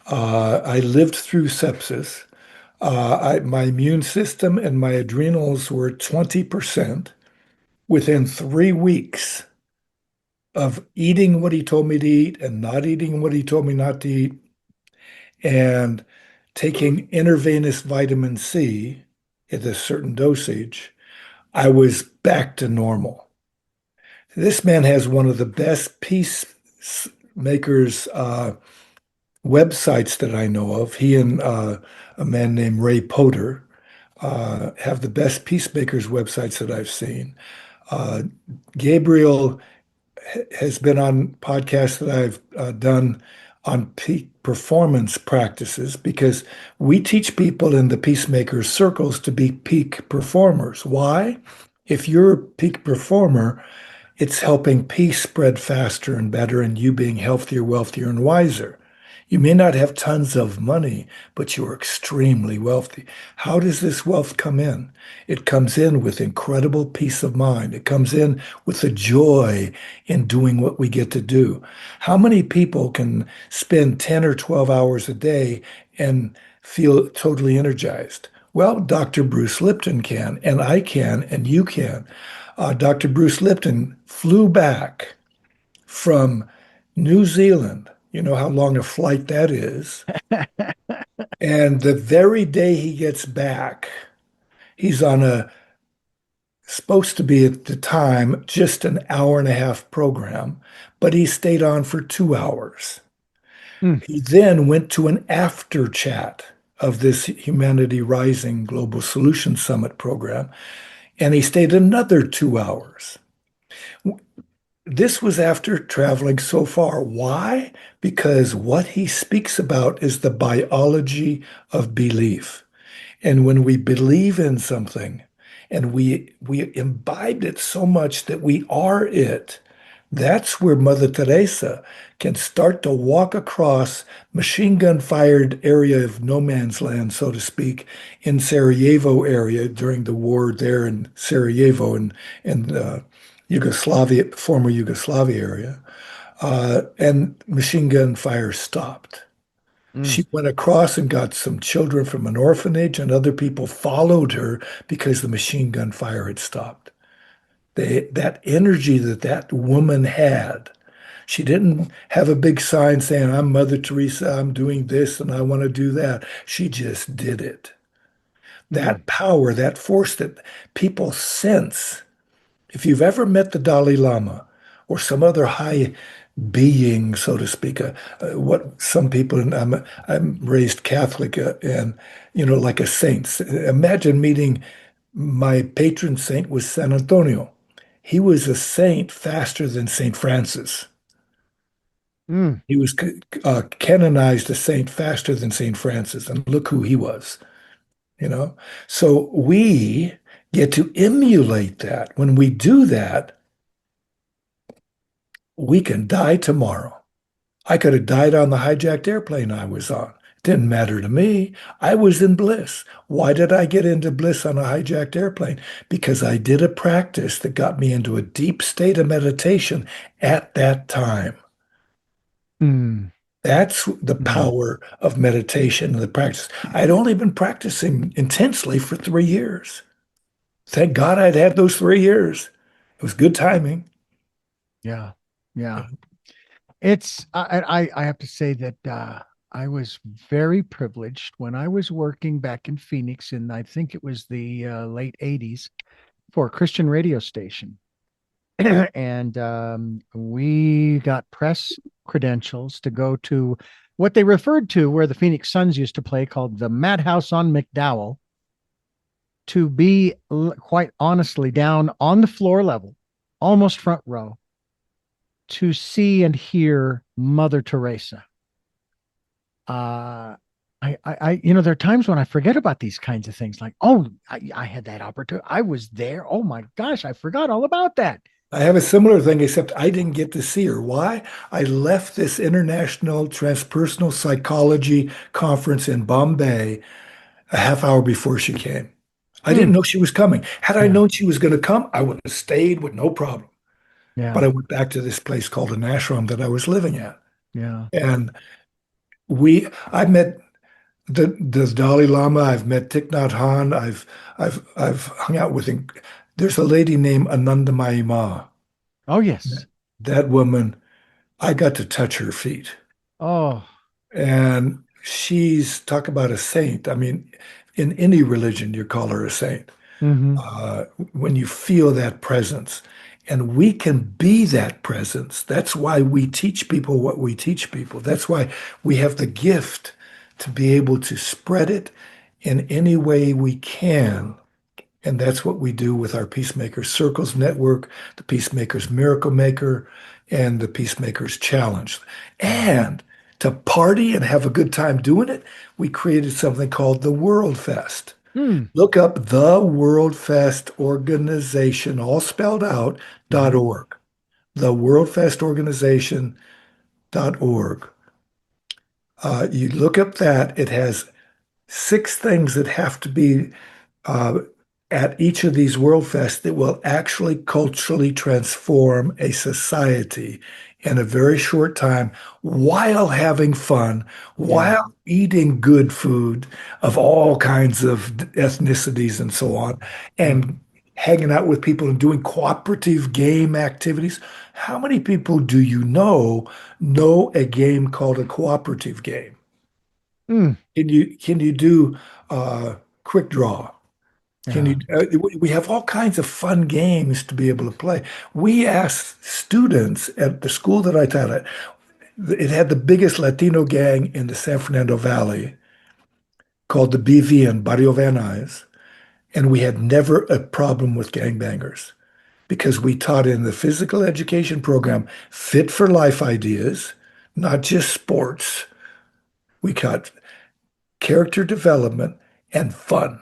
I lived through sepsis. My immune system and my adrenals were 20% within 3 weeks of eating what he told me to eat and not eating what he told me not to eat, and taking intravenous vitamin C at a certain dosage. I was back to normal. This man has one of the best peacemakers websites that I know of. He and a man named Ray Potter have the best peacemakers websites that I've seen. Uh, Gabriel has been on podcasts that I've done on peak performance practices, because we teach people in the peacemakers circles to be peak performers. Why? If you're a peak performer, it's helping peace spread faster and better, and you being healthier, wealthier, and wiser. You may not have tons of money, but you're extremely wealthy. How does this wealth come in? It comes in with incredible peace of mind. It comes in with the joy in doing what we get to do. How many people can spend 10 or 12 hours a day and feel totally energized? Well, Dr. Bruce Lipton can, and I can, and you can. Dr. Bruce Lipton flew back from New Zealand. You know how long a flight that is. And the very day he gets back, he's on a supposed to be at the time just an hour and a half program, but he stayed on for 2 hours. Mm. He then went to an after chat of this Humanity Rising Global Solution Summit program, and he stayed another 2 hours. This was after traveling so far. Why? Because what he speaks about is the biology of belief. And when we believe in something and we imbibed it so much that we are it, that's where Mother Teresa can start to walk across machine gun fired area of no man's land, so to speak, in Sarajevo area during the war there in Sarajevo and Yugoslavia, former Yugoslavia area, and machine gun fire stopped. Mm. She went across and got some children from an orphanage, and other people followed her because the machine gun fire had stopped. That energy that that woman had, she didn't have a big sign saying, I'm Mother Teresa, I'm doing this, and I want to do that. She just did it. Mm. That power, that force that people sense. If you've ever met the Dalai Lama or some other high being, so to speak, what some people, and I'm raised Catholic, and like a saint. Imagine meeting my patron saint was San Antonio. He was a saint faster than Saint Francis. Mm. He was canonized a saint faster than Saint Francis, and look who he was, you know? So we get to emulate that. When we do that, we can die tomorrow. I could have died on the hijacked airplane I was on. It didn't matter to me. I was in bliss. Why did I get into bliss on a hijacked airplane? Because I did a practice that got me into a deep state of meditation at that time. Mm. That's the Mm. power of meditation and the practice. I'd only been practicing intensely for 3 years. Thank God I'd had those 3 years. It was good timing. Yeah. Yeah. It's I have to say that I was very privileged when I was working back in Phoenix in I think it was the late 80s for a Christian radio station. And we got press credentials to go to what they referred to where the Phoenix Suns used to play called the Madhouse on McDowell, to be quite honestly down on the floor level, almost front row, to see and hear Mother Teresa. There are times when I forget about these kinds of things. Like, oh, I had that opportunity. I was there. Oh my gosh, I forgot all about that. I have a similar thing, except I didn't get to see her. Why? I left this international transpersonal psychology conference in Bombay a half hour before she came. I didn't Hmm. know she was coming. Had I Yeah, known she was going to come, I would have stayed with no problem. But yeah, I went back to this place called an ashram that I was living at. yeah. And I met the Dalai Lama. I've met Thich Nhat Hanh. I've hung out with. There's a lady named Anandamayi Ma. Oh yes. That woman, I got to touch her feet. Oh. And she's talk about a saint. I mean, in any religion, you call her a saint. Hmm. uh, when you feel that presence. And we can be that presence. That's why we teach people what we teach people. That's why we have the gift to be able to spread it in any way we can. And that's what we do with our Peacemakers Circles Network, the Peacemakers Miracle Maker, and the Peacemakers Challenge. Wow. And to party and have a good time doing it, we created something called the World Fest. Hmm. Look up the World Fest Organization, all spelled out, Hmm. .org. The World Fest Organization.org. You look up that, it has 6 things that have to be uh, at each of these World Fests that will actually culturally transform a society in a very short time while having fun, Yeah. while eating good food of all kinds of ethnicities and so on, Hmm. and hanging out with people and doing cooperative game activities. How many people do you know a game called a cooperative game? Hmm. Can you do quick draw? Can Yeah. you? We have all kinds of fun games to be able to play. We asked students at the school that I taught at. It had the biggest Latino gang in the San Fernando Valley called the BV in Barrio Van Nuys, and we had never a problem with gangbangers because we taught in the physical education program fit for life ideas, not just sports. We taught character development and fun.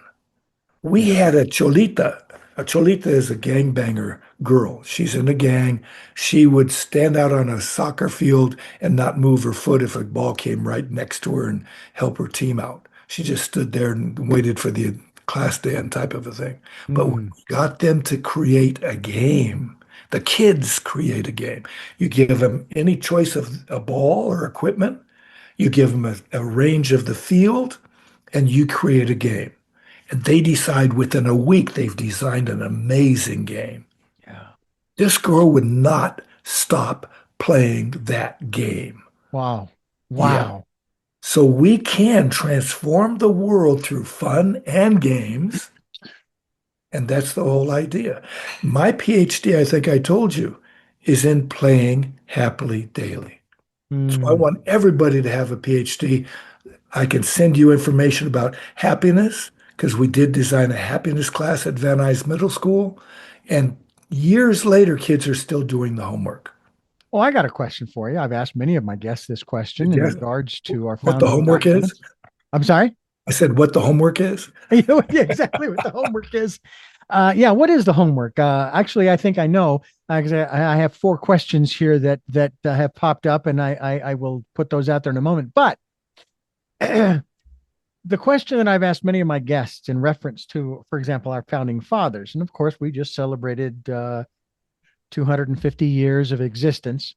We Yeah. had a Cholita. A Cholita is a gangbanger girl. She's in a gang. She would stand out on a soccer field and not move her foot if a ball came right next to her and help her team out. She just stood there and waited for the class to end type of a thing. But when Hmm. we got them to create a game, the kids create a game. You give them any choice of a ball or equipment, you give them a range of the field, and you create a game. And they decide within a week they've designed an amazing game. Yeah. This girl would not stop playing that game. Wow. Yeah. Wow. So we can transform the world through fun and games. And that's the whole idea. My PhD, I think I told you, is in playing happily daily. So I Mm. want everybody to have a PhD. I can send you information about happiness because we did design a happiness class at Van Nuys Middle School. And years later, kids are still doing the homework. Well, I got a question for you. I've asked many of my guests this question in Yes. regards to our What the founding homework is? documents. I'm sorry. I said what the homework is. You know exactly what the homework is. Yeah, what is the homework? Actually, I think I know. 'Cause I have four questions here that have popped up, and I will put those out there in a moment. But the question that I've asked many of my guests in reference to, for example, our founding fathers, and of course, we just celebrated 250 years of existence.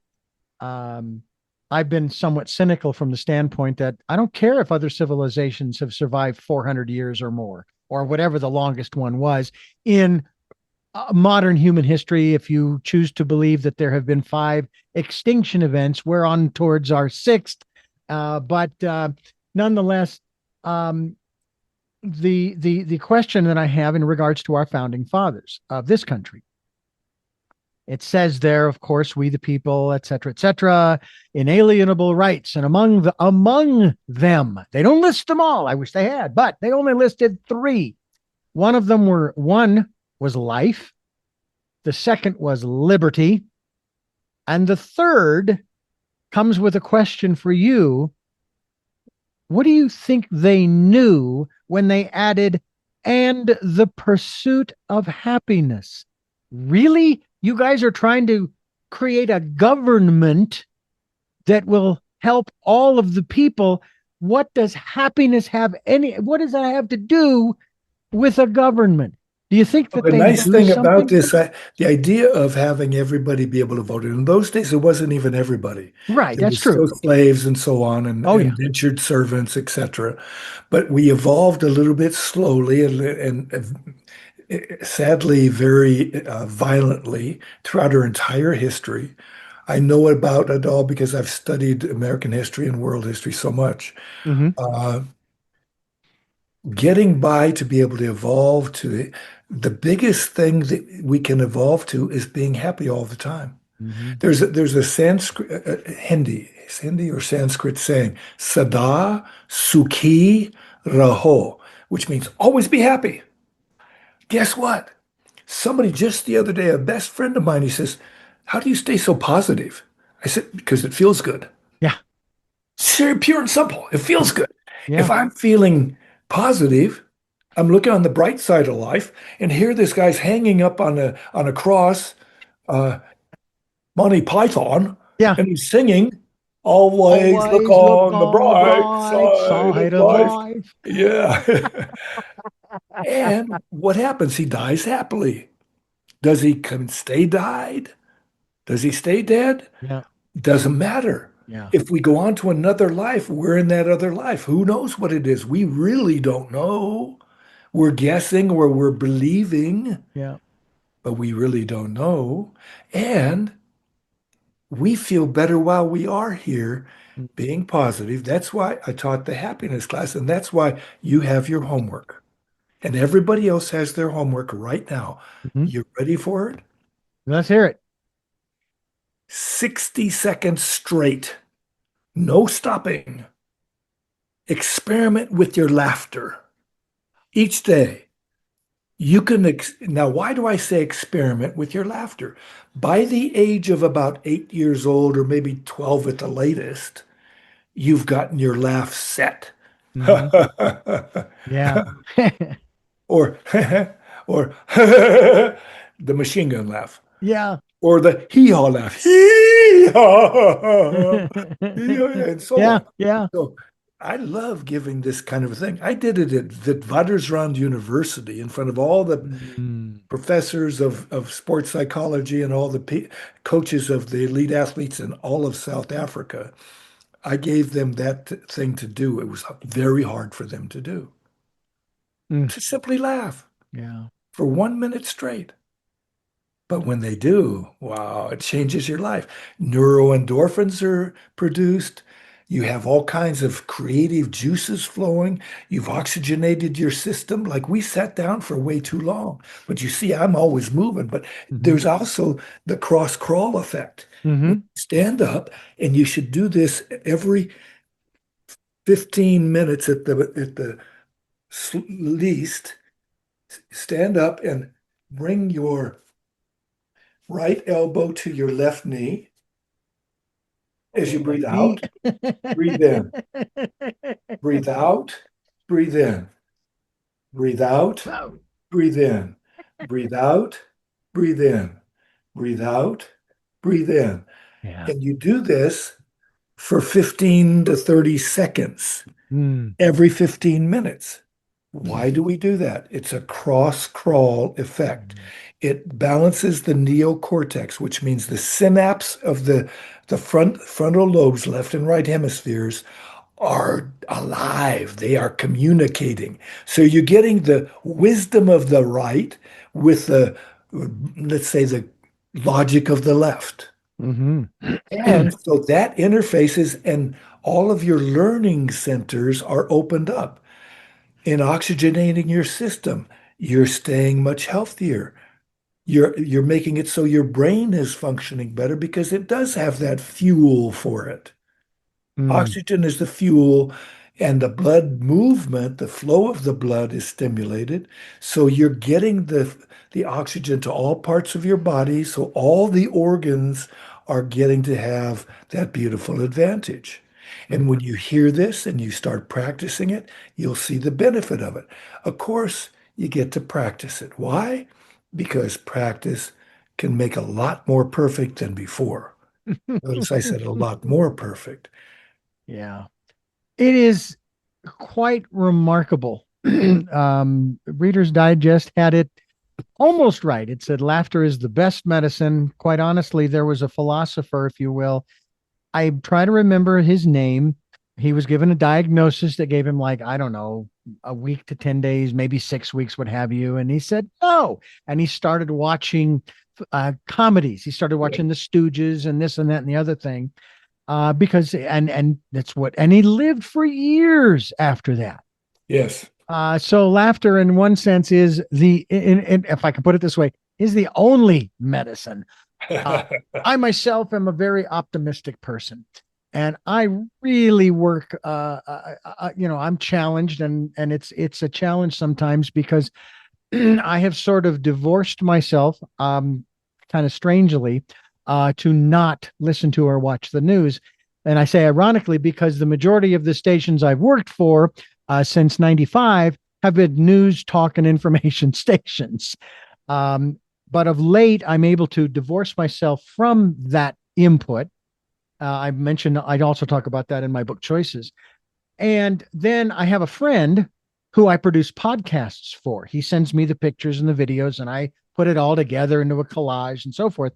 Um, I've been somewhat cynical from the standpoint that I don't care if other civilizations have survived 400 years or more, or whatever the longest one was in modern human history. If you choose to believe that there have been five extinction events, we're on towards our sixth. But nonetheless, um, the question that I have in regards to our founding fathers of this country, it says there, of course, we the people, et cetera, inalienable rights, and among them, they don't list them all. I wish they had, but they only listed three. One was life, the second was liberty, and the third comes with a question for you. What do you think they knew when they added and the pursuit of happiness? Really? You guys are trying to create a government that will help all of the people. What does happiness have what does that have to do with a government? Do you think Well, that the they nice knew thing about something? this, the idea of having everybody be able to vote, in those days, it wasn't even everybody. Right, There that's was still true. slaves and so on, and Oh yeah. indentured servants, etc. But we evolved a little bit slowly and sadly, very violently throughout our entire history. I know about it all because I've studied American history and world history so much. Mm-hmm. Uh, Getting by to be able to evolve to the biggest thing that we can evolve to is being happy all the time. Mm-hmm. There's a Sanskrit, Hindi or Sanskrit saying, Sada Sukhi Raho, which means always be happy. Guess what? Somebody just the other day, a best friend of mine, he says, how do you stay so positive? I said, because it feels good. Yeah. It's very pure and simple. It feels good. If Yeah. I'm feeling positive, I'm looking on the bright side of life, and here this guy's hanging up on a cross, uh, Monty Python, Yeah. and he's singing, "Always look Always look on the on the bright bright side side of of life." life. Yeah. And what happens? He dies happily. Does he come stay died? Does he stay dead? Yeah. Doesn't matter. Yeah. If we go on to another life, we're in that other life. Who knows what it is? We really don't know. We're guessing or we're believing, Yeah. but we really don't know. And we feel better while we are here being positive. That's why I taught the happiness class, and that's why you have your homework. And everybody else has their homework right now. Mm-hmm. You ready for it? Let's hear it. 60 seconds straight, no stopping. Experiment with your laughter each day. You can, now, why do I say experiment with your laughter? By the age of about 8 years old, or maybe 12 at the latest, you've gotten your laugh set. Mm-hmm. Yeah. Or, or the machine gun laugh, Yeah. or the hee-haw laugh, hee-haw, and so Yeah. on. Yeah. So I love giving this kind of a thing. I did it at Witwatersrand University in front of all the Mm. professors of sports psychology and all the coaches of the elite athletes in all of South Africa. I gave them that thing to do. It was very hard for them to do. Mm. To simply laugh Yeah. for 1 minute straight. But when they do, wow, it changes your life. Neuroendorphins are produced. You have all kinds of creative juices flowing. You've oxygenated your system. Like we sat down for way too long. But you see, I'm always moving. But Mm-hmm. there's also the cross crawl effect. When Mm-hmm. you stand up, and you should do this every 15 minutes at the least. Stand up and bring your right elbow to your left knee. As you breathe out, breathe in. Breathe out, breathe in. Breathe out, breathe in. Breathe out, breathe in. Breathe out, breathe in. Yeah. And you do this for 15 to 30 seconds Mm. every 15 minutes. Why do we do that? It's a cross crawl effect. It balances the neocortex, which means the synapse of the frontal lobes, left and right hemispheres, are alive. They are communicating. So you're getting the wisdom of the right with the, let's say, the logic of the left. Mm-hmm. And so that interfaces and all of your learning centers are opened up. In oxygenating your system, you're staying much healthier. You're making it so your brain is functioning better because it does have that fuel for it. Mm. Oxygen is the fuel, and the blood movement, the flow of the blood is stimulated. So you're getting the oxygen to all parts of your body. So all the organs are getting to have that beautiful advantage. And when you hear this and you start practicing it, you'll see the benefit of it. Of course, you get to practice it. Why? Because practice can make a lot more perfect than before. Notice I said a lot more perfect. Yeah. It is quite remarkable. Reader's Digest had it almost right. It said laughter is the best medicine. Quite honestly, there was a philosopher, if you will. I try to remember his name. He was given a diagnosis that gave him, like, I don't know, a week to 10 days, maybe 6 weeks, what have you. And he said, no. And he started watching comedies. He started watching The Stooges and this and that and the other thing. Because and that's what, and he lived for years after that. Yes. So laughter, in one sense, is if I can put it this way, is the only medicine. Uh, I myself am a very optimistic person, and I really work. I'm challenged, and it's a challenge sometimes because I have sort of divorced myself, kind of strangely, to not listen to or watch the news. And I say ironically because the majority of the stations I've worked for since '95 have been news, talk, and information stations. Um, but of late, I'm able to divorce myself from that input. I mentioned, I'd also talk about that in my book Choices. And then I have a friend who I produce podcasts for. He sends me the pictures and the videos, and I put it all together into a collage and so forth.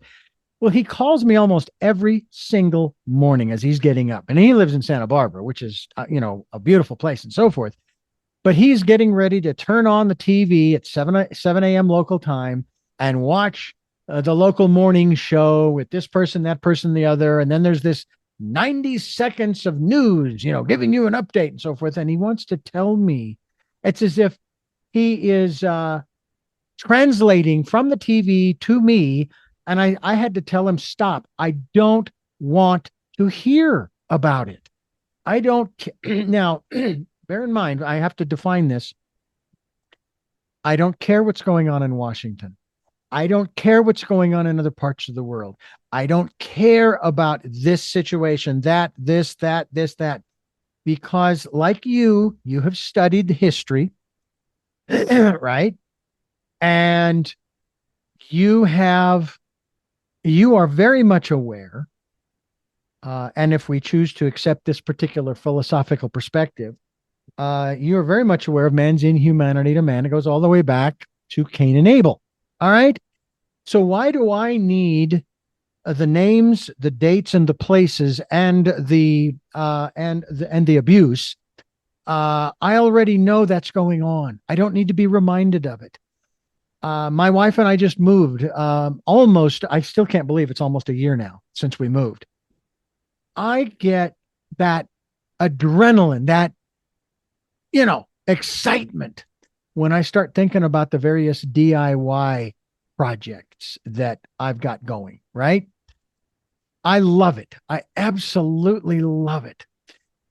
Well, he calls me almost every single morning as he's getting up, and he lives in Santa Barbara, which is, a beautiful place and so forth. But he's getting ready to turn on the TV at 7 a.m. local time and watch the local morning show with this person, that person, the other. And then there's this 90 seconds of news, giving you an update and so forth. And he wants to tell me, it's as if he is translating from the TV to me. And I had to tell him, stop. I don't want to hear about it. I don't. Now, bear in mind, I have to define this. I don't care what's going on in Washington. I don't care what's going on in other parts of the world. I don't care about this situation, that, this, that, because like you have studied history, right? And you are very much aware. And if we choose to accept this particular philosophical perspective, you are very much aware of man's inhumanity to man. It goes all the way back to Cain and Abel. All right. So why do I need the names, the dates, and the places, and the abuse? I already know that's going on. I don't need to be reminded of it. My wife and I just moved. Almost. I still can't believe it's almost a year now since we moved. I get that adrenaline, that, excitement when I start thinking about the various DIY projects that I've got going, right? I love it. I absolutely love it.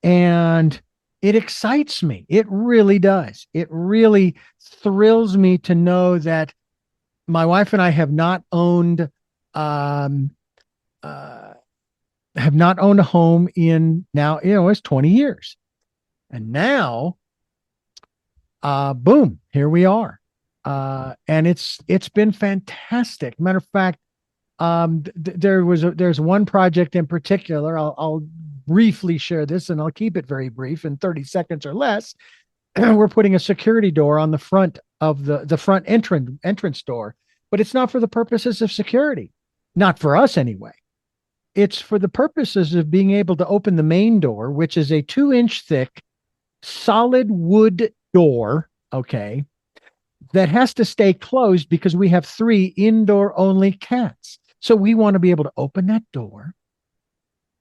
And it excites me. It really does. It really thrills me to know that my wife and I um, uh, have not owned a home in now, it's 20 years. And now, boom, here we are. And it's been fantastic. Matter of fact, there's one project in particular. I'll briefly share this, and I'll keep it very brief, in 30 seconds or less. We're putting a security door on the front of the front entrance door, but it's not for the purposes of security, not for us anyway. It's for the purposes of being able to open the main door, which is a 2-inch thick solid wood door, okay, that has to stay closed because we have 3 indoor only cats. So we want to be able to open that door,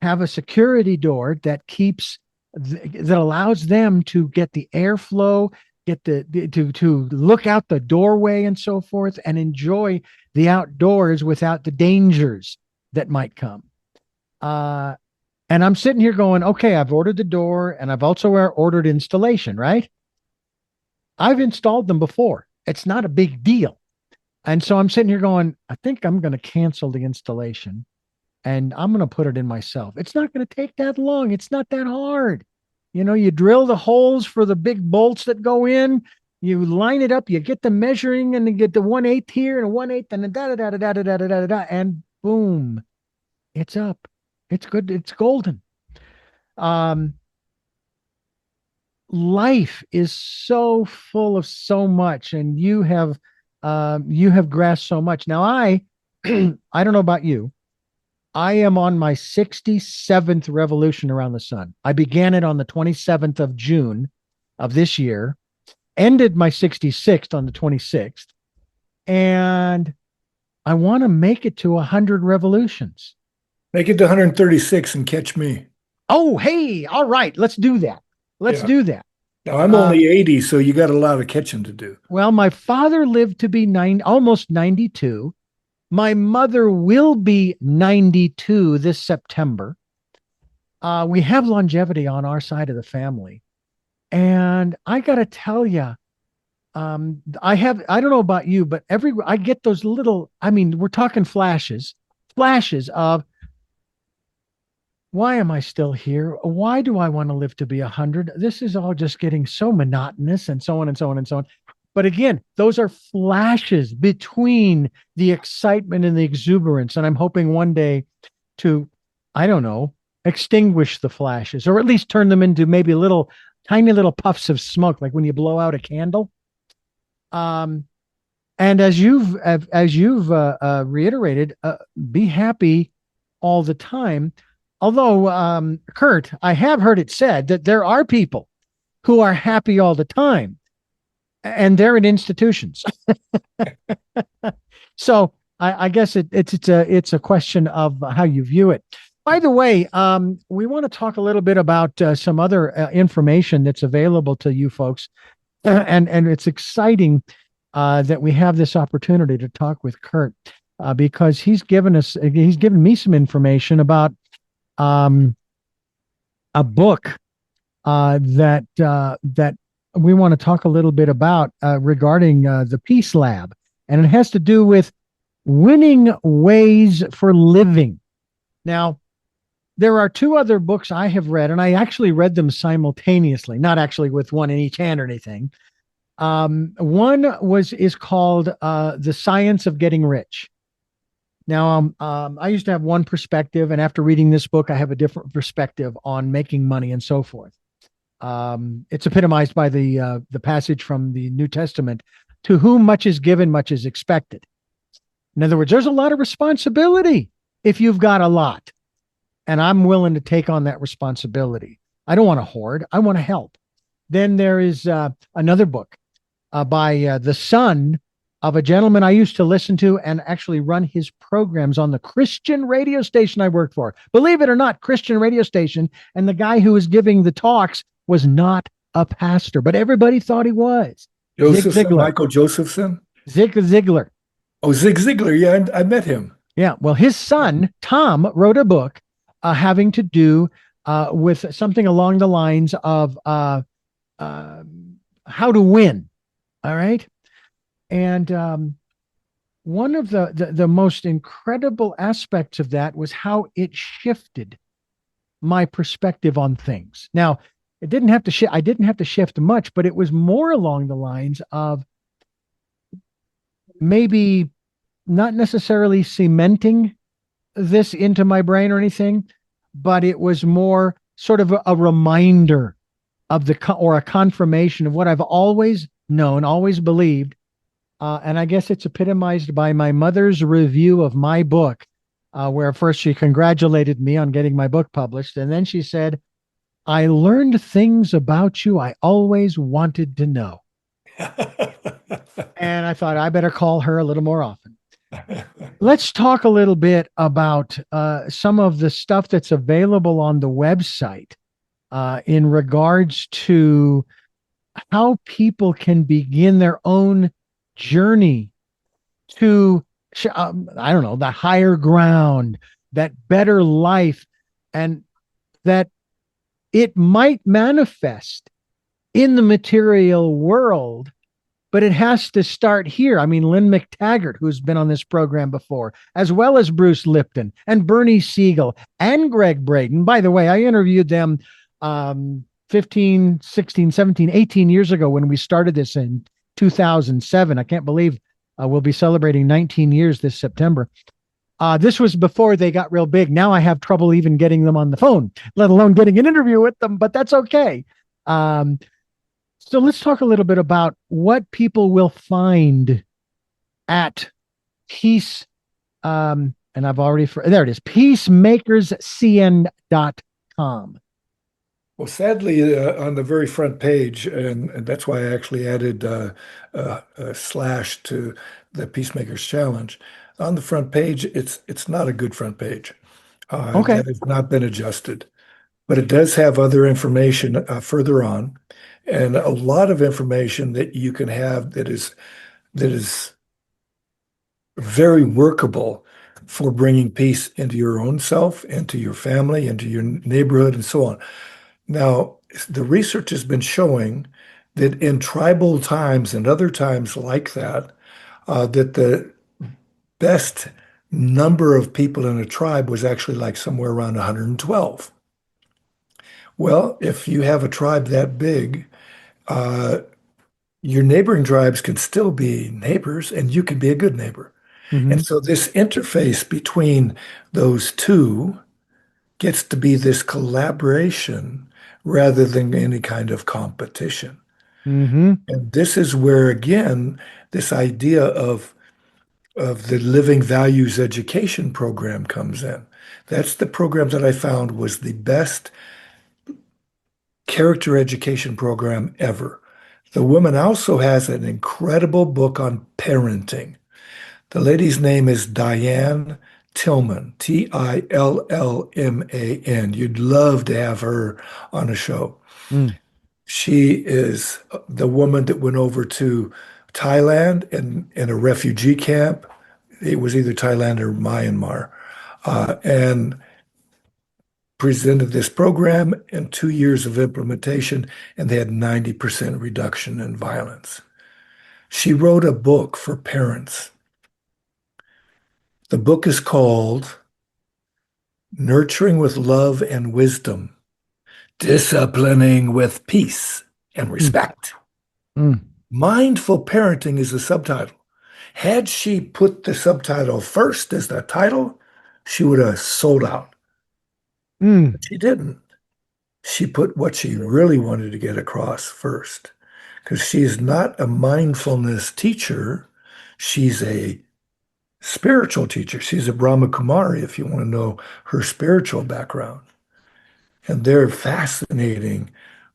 have a security door that that allows them to get the airflow, get to look out the doorway and so forth, and enjoy the outdoors without the dangers that might come. And I'm sitting here going, okay, I've ordered the door, and I've also ordered installation, right? I've installed them before. It's not a big deal. And so I'm sitting here going, I think I'm going to cancel the installation, and I'm going to put it in myself. It's not going to take that long. It's not that hard. You drill the holes for the big bolts that go in, you line it up, you get the measuring, and you get the 1/8 here and a 1/8 and da da da da da da da da da, and boom, it's up. It's good. It's golden. Life is so full of so much, and you have grasped so much. Now, I I don't know about you. I am on my 67th revolution around the sun. I began it on the 27th of June of this year, ended my 66th on the 26th, and I want to make it to 100 revolutions. Make it to 136 and catch me. Oh, hey, all right, let's do that. Let's do that. Now, I'm only 80, so you got a lot of catching to do. Well, my father lived to be almost 92. My mother will be 92 this September. We have longevity on our side of the family. And I got to tell you, I don't know about you, but I get those little, we're talking flashes of, why am I still here? Why do I want to live to be 100? This is all just getting so monotonous, and so on and so on and so on. But again, those are flashes between the excitement and the exuberance. And I'm hoping one day to, I don't know, extinguish the flashes, or at least turn them into maybe tiny little puffs of smoke, like when you blow out a candle. And as you've reiterated, be happy all the time. Although, Kurt, I have heard it said that there are people who are happy all the time, and they're in institutions. So I guess it's a question of how you view it. By the way, we want to talk a little bit about some other information that's available to you folks, and it's exciting that we have this opportunity to talk with Kurt because he's given me some information about a book that we want to talk a little bit about regarding the Peace Lab, and it has to do with winning ways for living. Now, there are 2 other books I have read, and I actually read them simultaneously, not actually with one in each hand or anything. One is called The Science of Getting Rich. Now, I used to have one perspective, and after reading this book, I have a different perspective on making money and so forth. It's epitomized by the passage from the New Testament: "To whom much is given, much is expected." In other words, there's a lot of responsibility if you've got a lot, and I'm willing to take on that responsibility. I don't want to hoard. I want to help. Then there is another book by the son of a gentleman I used to listen to and actually run his programs on the Christian radio station I worked for. Believe it or not, Christian radio station. And the guy who was giving the talks was not a pastor, but everybody thought he was. Zig Josephson, Ziglar. Michael Josephson. Zig Ziglar. Oh, Zig Ziglar. Yeah, I met him. Yeah. Well, his son, Tom, wrote a book having to do with something along the lines of how to win. All right. And one of the most incredible aspects of that was how it shifted my perspective on things. Now, it didn't have to shift. I didn't have to shift much, but it was more along the lines of maybe not necessarily cementing this into my brain or anything, but it was more sort of a reminder of or a confirmation of what I've always known, always believed. And I guess it's epitomized by my mother's review of my book, where first she congratulated me on getting my book published. And then she said, I learned things about you I always wanted to know. And I thought I better call her a little more often. Let's talk a little bit about some of the stuff that's available on the website in regards to how people can begin their own journey to, I don't know, the higher ground, that better life, and that it might manifest in the material world, but it has to start here. I mean, Lynn McTaggart, who's been on this program before, as well as Bruce Lipton and Bernie Siegel and Greg Braden. By the way, I interviewed them 15, 16, 17, 18 years ago when we started this in 2007. I can't believe we'll be celebrating 19 years this September. This was before they got real big. Now I have trouble even getting them on the phone, let alone getting an interview with them, but that's okay. So let's talk a little bit about what people will find at Peace. And I've already, there it is, peacemakerscn.com. Well, sadly, on the very front page, and that's why I actually added a slash to the Peacemakers Challenge. On the front page, it's not a good front page. Okay. That has not been adjusted, but it does have other information further on, and a lot of information that you can have that is very workable for bringing peace into your own self, into your family, into your neighborhood, and so on. Now, the research has been showing that in tribal times and other times like that, that the best number of people in a tribe was actually like somewhere around 112. Well, if you have a tribe that big, your neighboring tribes can still be neighbors and you can be a good neighbor. Mm-hmm. And so this interface between those two gets to be this collaboration rather than any kind of competition. Mm-hmm. And this is where, again, this idea of the Living Values Education program comes in. That's the program that I found was the best character education program ever. The woman also has an incredible book on parenting. The lady's name is Diane Tillman, Tillman. You'd love to have her on a show. Mm. She is the woman that went over to Thailand and in a refugee camp. It was either Thailand or Myanmar, and presented this program in 2 years of implementation, and they had 90% reduction in violence. She wrote a book for parents. The book is called Nurturing with Love and Wisdom, Disciplining with Peace and Respect. Mm. Mindful Parenting is the subtitle. Had she put the subtitle first as the title, she would have sold out. Mm. But she didn't. She put what she really wanted to get across first, because she's not a mindfulness teacher. She's a spiritual teacher. She's a Brahma Kumari, if you want to know her spiritual background. And they're a fascinating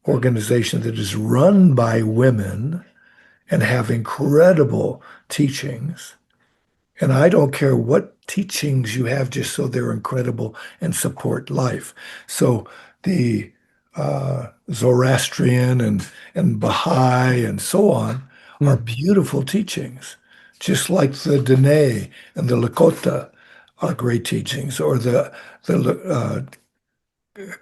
organization that is run by women and have incredible teachings. And I don't care what teachings you have, just so they're incredible and support life. So the Zoroastrian and Baha'i and so on are beautiful teachings, just like the Dene and the Lakota are great teachings, or the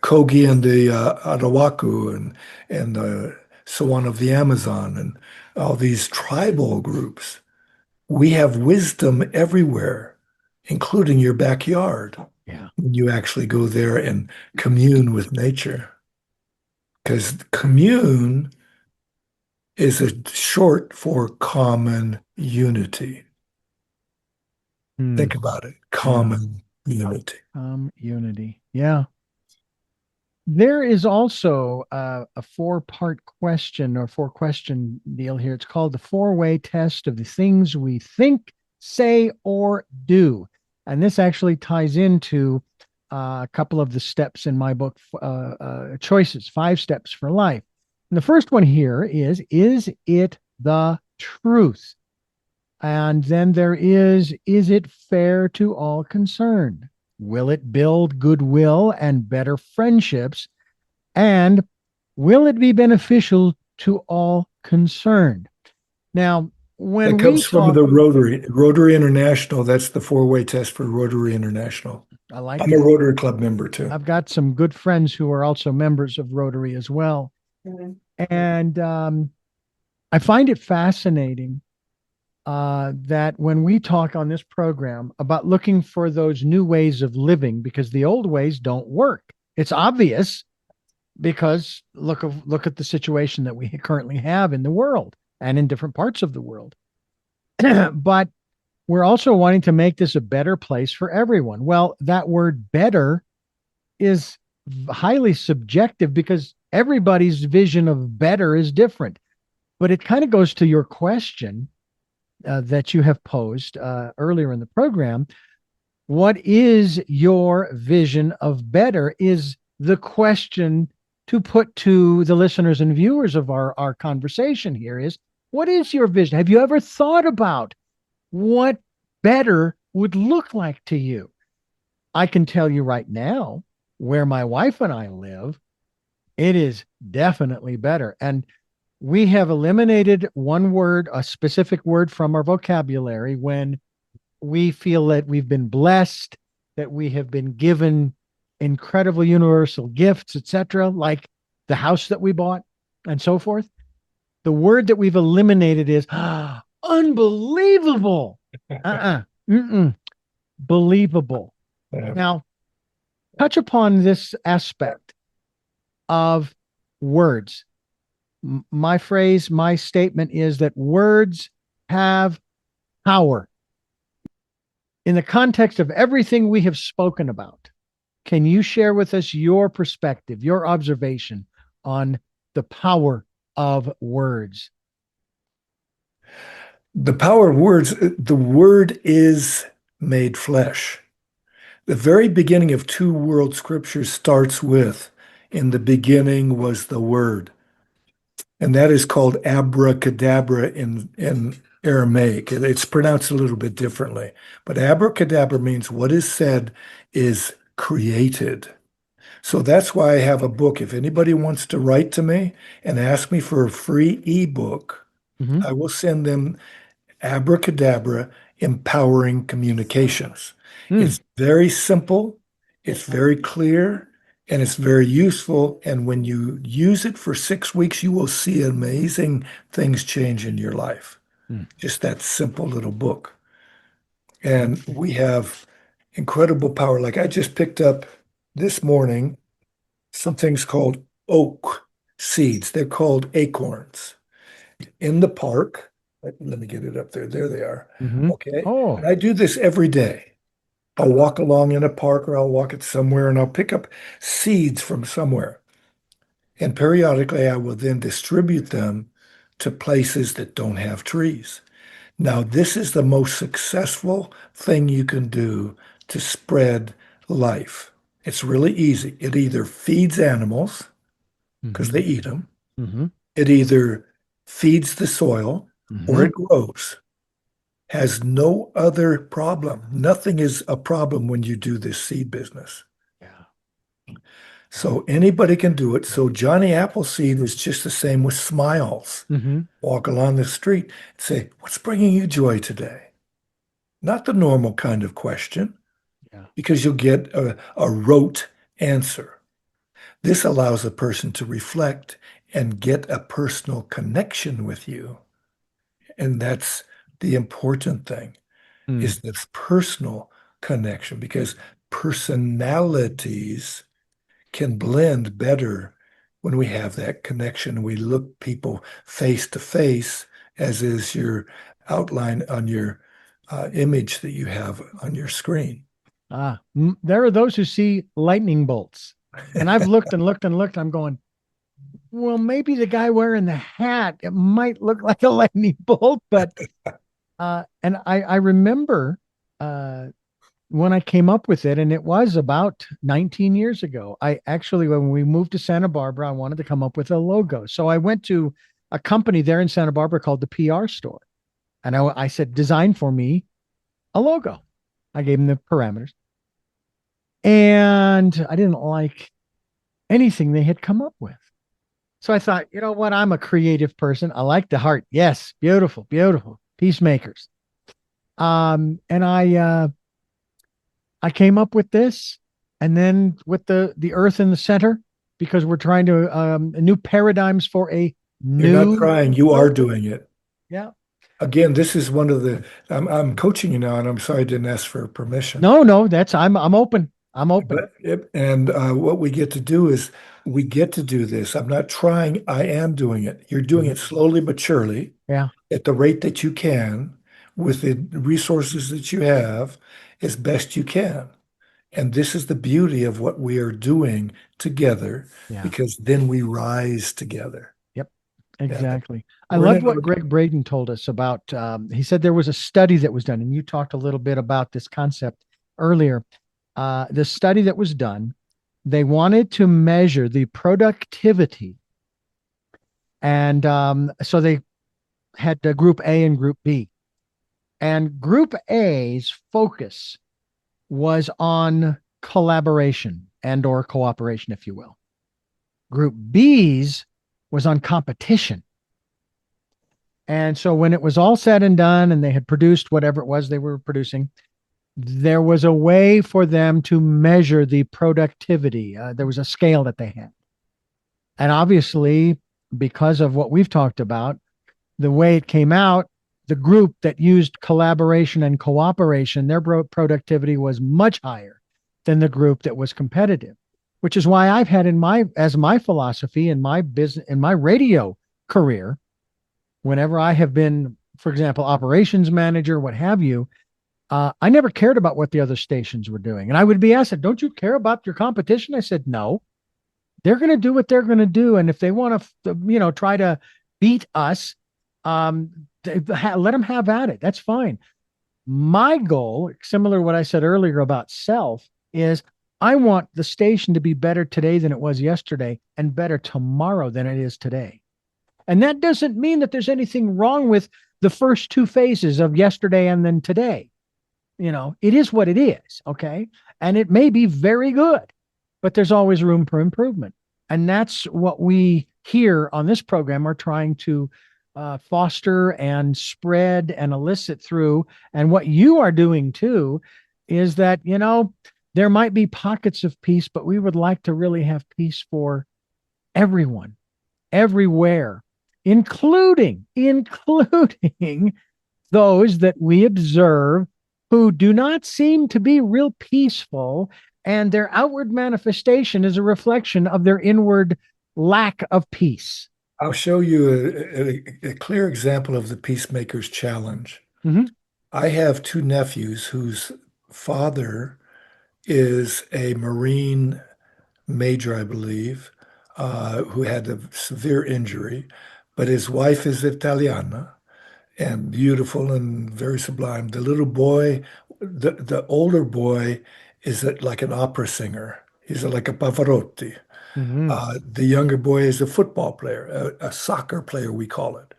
Kogi and the Arawaku and so on of the Amazon and all these tribal groups. We have wisdom everywhere, including your backyard, Yeah. when you actually go there and commune with nature. Because commune is a short for common unity. Hmm. Think about it. Yeah. Common unity. Unity. Yeah. There is also a four-part question or four-question deal here. It's called the four-way test of the things we think, say, or do. And this actually ties into a couple of the steps in my book, Choices, 5 Steps for Life. And the first one here is it the truth? And then there is it fair to all concerned? Will it build goodwill and better friendships? And will it be beneficial to all concerned? Now, when That we comes from talk, the Rotary International. That's the four-way test for Rotary International. I like I'm a that. Rotary Club member too. I've got some good friends who are also members of Rotary as well. And I find it fascinating that when we talk on this program about looking for those new ways of living, because the old ways don't work. It's obvious because look at the situation that we currently have in the world and in different parts of the world. But we're also wanting to make this a better place for everyone. Well, that word better is highly subjective because everybody's vision of better is different. But it kind of goes to your question that you have posed earlier in the program. What is your vision of better? Is the question to put to the listeners and viewers of our conversation here is, what is your vision? Have you ever thought about what better would look like to you? I can tell you right now, where my wife and I live, it is definitely better. And we have eliminated one word, a specific word from our vocabulary when we feel that we've been blessed, that we have been given incredible universal gifts, etc., like the house that we bought and so forth. The word that we've eliminated is unbelievable. Believable. Yeah. Now, touch upon this aspect of words. My phrase, my statement is that words have power. In the context of everything we have spoken about, can you share with us your perspective, your observation on the power of words? The power of words, the word is made flesh. The very beginning of two world scriptures starts with, in the beginning was the word. And that is called abracadabra in Aramaic. It's pronounced a little bit differently. But abracadabra means what is said is created. So that's why I have a book. If anybody wants to write to me and ask me for a free ebook, Mm-hmm. I will send them Abracadabra Empowering Communications. Mm. It's very simple, it's very clear, and it's very useful. And when you use it for 6 weeks, you will see amazing things change in your life. Mm. Just that simple little book. And we have incredible power. Like I just picked up this morning some things called oak seeds. They're called acorns in the park. Let me get it up there. There they are. Mm-hmm. Okay. Oh. And I do this every day. I'll walk along in a park or I'll walk it somewhere and I'll pick up seeds from somewhere. And periodically I will then distribute them to places that don't have trees. Now, this is the most successful thing you can do to spread life. It's really easy. It either feeds animals because Mm-hmm. they eat them. Mm-hmm. It either feeds the soil or Hmm. it grows, has no other problem. Nothing is a problem when you do this seed business. Yeah. So anybody can do it. So Johnny Appleseed is just the same with smiles. Hmm. Walk along the street and say, "What's bringing you joy today?" Not the normal kind of question, Yeah. because you'll get a rote answer. This allows a person to reflect and get a personal connection with you. And that's the important thing, Mm. is this personal connection, because personalities can blend better when we have that connection. We look people face to face, as is your outline on your image that you have on your screen. There are those who see lightning bolts. And I've looked and looked and looked. I'm going, well, maybe the guy wearing the hat, it might look like a lightning bolt, but and I remember uh when I came up with it, and it was about 19 years ago. I actually, when we moved to Santa Barbara, I wanted to come up with a logo. So I went to a company there in Santa Barbara called the PR Store. And I said, design for me a logo. I gave them the parameters. And I didn't like anything they had come up with. So I thought, you know what? I'm a creative person. I like the heart. Yes, beautiful, beautiful. Peacemakers. And I came up with this, and then with the earth in the center, because we're trying to new paradigms for a You're not new trying, you are world. doing it. Yeah. Again, this is one of the, I'm coaching you now, and I'm sorry I didn't ask for permission. No, no, that's I'm open. I'm open. And what we get to do is we get to do this. I'm not trying, I am doing it. You're doing Mhm. it slowly but surely, Yeah. at the rate that you can, with the resources that you have, as best you can. And this is the beauty of what we are doing together, Yeah. because then we rise together. Yep. Yeah. Exactly. I We're loved in what a, Greg Braden told us about. He said there was a study that was done, and you talked a little bit about this concept earlier. The study that was done, they wanted to measure the productivity. And so they had group A and group B. And group A's focus was on collaboration and or cooperation, if you will. Group B's was on competition. And so when it was all said and done and they had produced whatever it was they were producing, there was a way for them to measure the productivity. There was a scale that they had. And obviously, because of what we've talked about, the way it came out, the group that used collaboration and cooperation, their productivity was much higher than the group that was competitive, which is why I've had as my philosophy in my business, in my radio career, whenever I have been, for example, operations manager, what have you, I never cared about what the other stations were doing. And I would be asked, don't you care about your competition? I said, no, they're going to do what they're going to do. And if they want to, try to beat us, let them have at it. That's fine. My goal, similar to what I said earlier about self, is I want the station to be better today than it was yesterday and better tomorrow than it is today. And that doesn't mean that there's anything wrong with the first two phases of yesterday and then today. It is what it is. Okay. And it may be very good, but there's always room for improvement. And that's what we here on this program are trying to foster and spread and elicit through. And what you are doing too is that, there might be pockets of peace, but we would like to really have peace for everyone, everywhere, including those that we observe who do not seem to be real peaceful, and their outward manifestation is a reflection of their inward lack of peace. I'll show you a clear example of the Peacemakers Challenge. Mm-hmm. I have two nephews whose father is a Marine major, I believe, who had a severe injury, but his wife is Italiana and beautiful and very sublime. The little boy, the older boy, is like an opera singer. He's like a Pavarotti. Mm-hmm. The younger boy is a football player, a soccer player, we call it.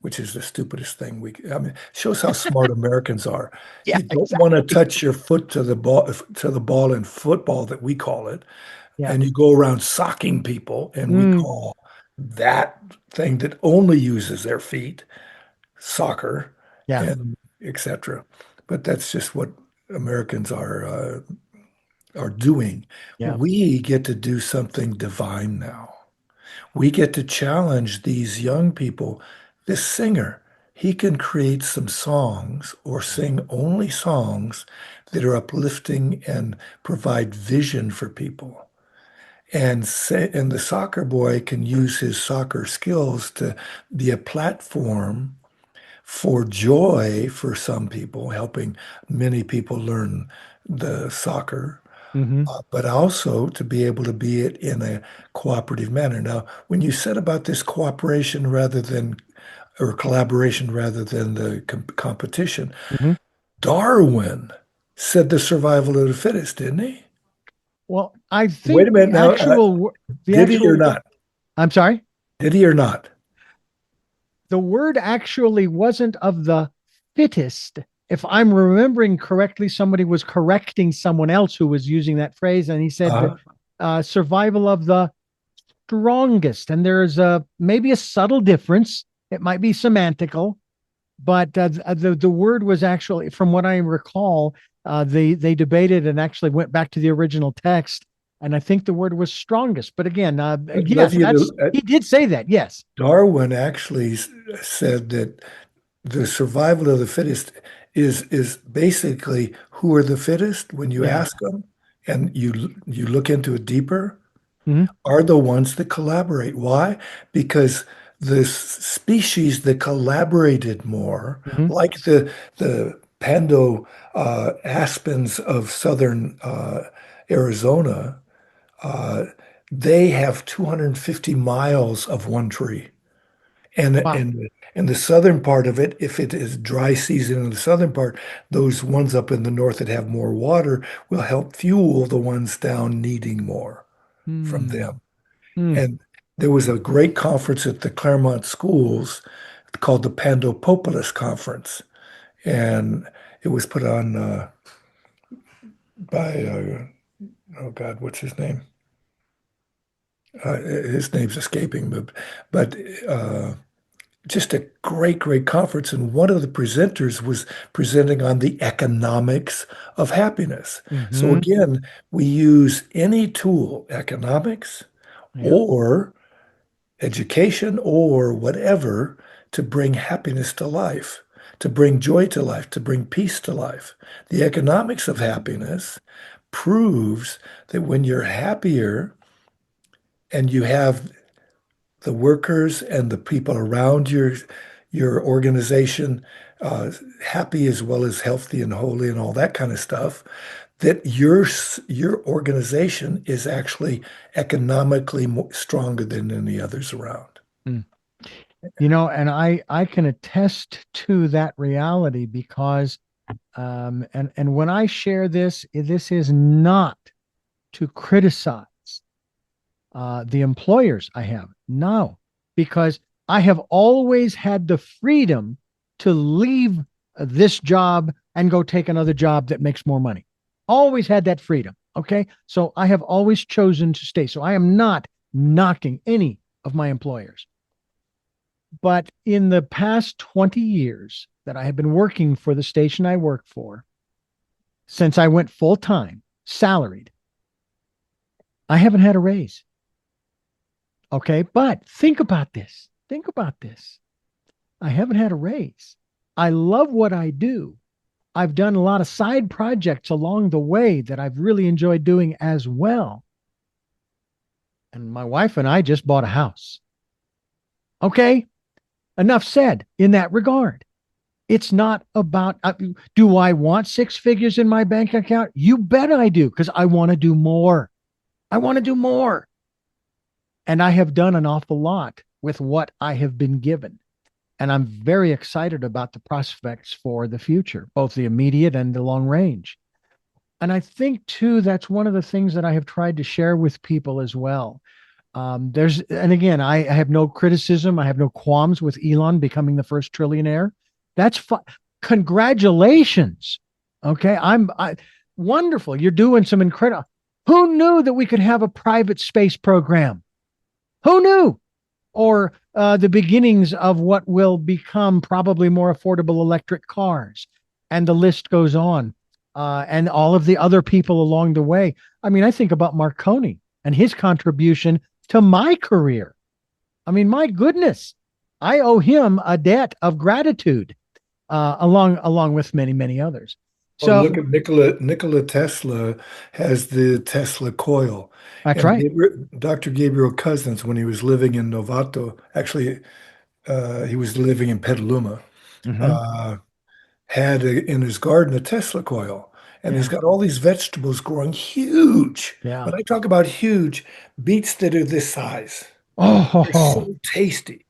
which is the stupidest thing I mean, shows how smart Americans are. Yeah, You don't want to exactly. touch your foot to the ball in football that we call it, Yeah. and you go around socking people, and we Mm, call that thing that only uses their feet soccer, yeah. and etc. But that's just what Americans are doing. Yeah. We get to do something divine now. We get to challenge these young people. This singer, he can create some songs or sing only songs that are uplifting and provide vision for people. And the soccer boy can use his soccer skills to be a platform for joy for some people, helping many people learn the soccer, Hmm. but also to be able to be it in a cooperative manner. Now, when you said about this cooperation rather than, or collaboration rather than the competition, Hmm. Darwin said the survival of the fittest, didn't he? Well, I Wait think a minute now. the Did he or actual, not? I'm sorry, Did he or not? the word actually wasn't of the fittest. If I'm remembering correctly, somebody was correcting someone else who was using that phrase, and he said, Uh, survival of the strongest. And there's maybe a subtle difference. It might be semantical, but the word was actually, from what I recall, they debated and actually went back to the original text, and I think the word was strongest. But again, I'd love yes, you that's to. he did say that. Yes. Darwin actually said that the survival of the fittest is basically who are the fittest when you Yeah. ask them and you look into it deeper Hmm. are the ones that collaborate. Why? Because the species that collaborated more, Hmm. like the pando aspens of southern Arizona, uh, they have 250 miles of one tree. And Wow. in the southern part of it, if it is dry season in the southern part, those ones up in the north that have more water will help fuel the ones down needing more from Hmm. them. Hmm. And there was a great conference at the Claremont schools called the Pandopopoulos Conference, and it was put on by oh God, what's his name? His name's escaping, but just a great conference. And one of the presenters was presenting on the economics of happiness. So Hmm. again, we use any tool, economics Yeah. or education or whatever, to bring happiness to life, to bring joy to life, to bring peace to life. The economics of happiness proves that when you're happier and you have the workers and the people around your organization happy as well as healthy and holy and all that kind of stuff, that your organization is actually economically stronger than any others around. Hmm. And I can attest to that reality because and when I share this, this is not to criticize the employers I have. No, because I have always had the freedom to leave this job and go take another job that makes more money. Always had that freedom. Okay. So I have always chosen to stay. So I am not knocking any of my employers. But in the past 20 years that I have been working for the station I work for, since I went full time, salaried, I haven't had a raise. Okay. But think about this. Think about this. I haven't had a raise. I love what I do. I've done a lot of side projects along the way that I've really enjoyed doing as well. And my wife and I just bought a house. Okay. Enough said in that regard. It's not about, do I want six figures in my bank account? You bet I do, because I want to do more. I want to do more. And I have done an awful lot with what I have been given. And I'm very excited about the prospects for the future, both the immediate and the long range. And I think, too, that's one of the things that I have tried to share with people as well. And again, I have no criticism. I have no qualms with Elon becoming the first trillionaire. That's congratulations. Okay. Wonderful. You're doing some incredible. Who knew that we could have a private space program? Who knew? Or the beginnings of what will become probably more affordable electric cars. And the list goes on. And all of the other people along the way. I mean, I think about Marconi and his contribution to my career. I mean, my goodness, I owe him a debt of gratitude, along with many, many others. Or So look at Nikola Tesla has the Tesla coil. that's And right. Dr. Gabriel Cousins, when he was living in Novato, actually, he was living in Petaluma, Hmm. uh, had in his garden a Tesla coil. And he's Yeah. got all these vegetables growing huge. Yeah. When I talk about huge, beets that are this size, they're Oh, so tasty.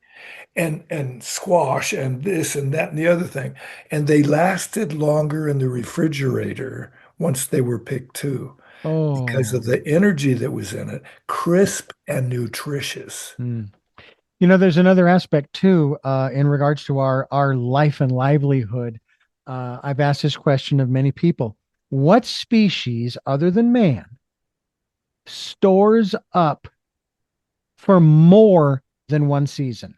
And squash and this and that and the other thing. And they lasted longer in the refrigerator once they were picked too, because of oh. the energy that was in it, crisp and nutritious. Mm. There's another aspect too, in regards to our life and livelihood. I've asked this question of many people. What species other than man stores up for more than one season?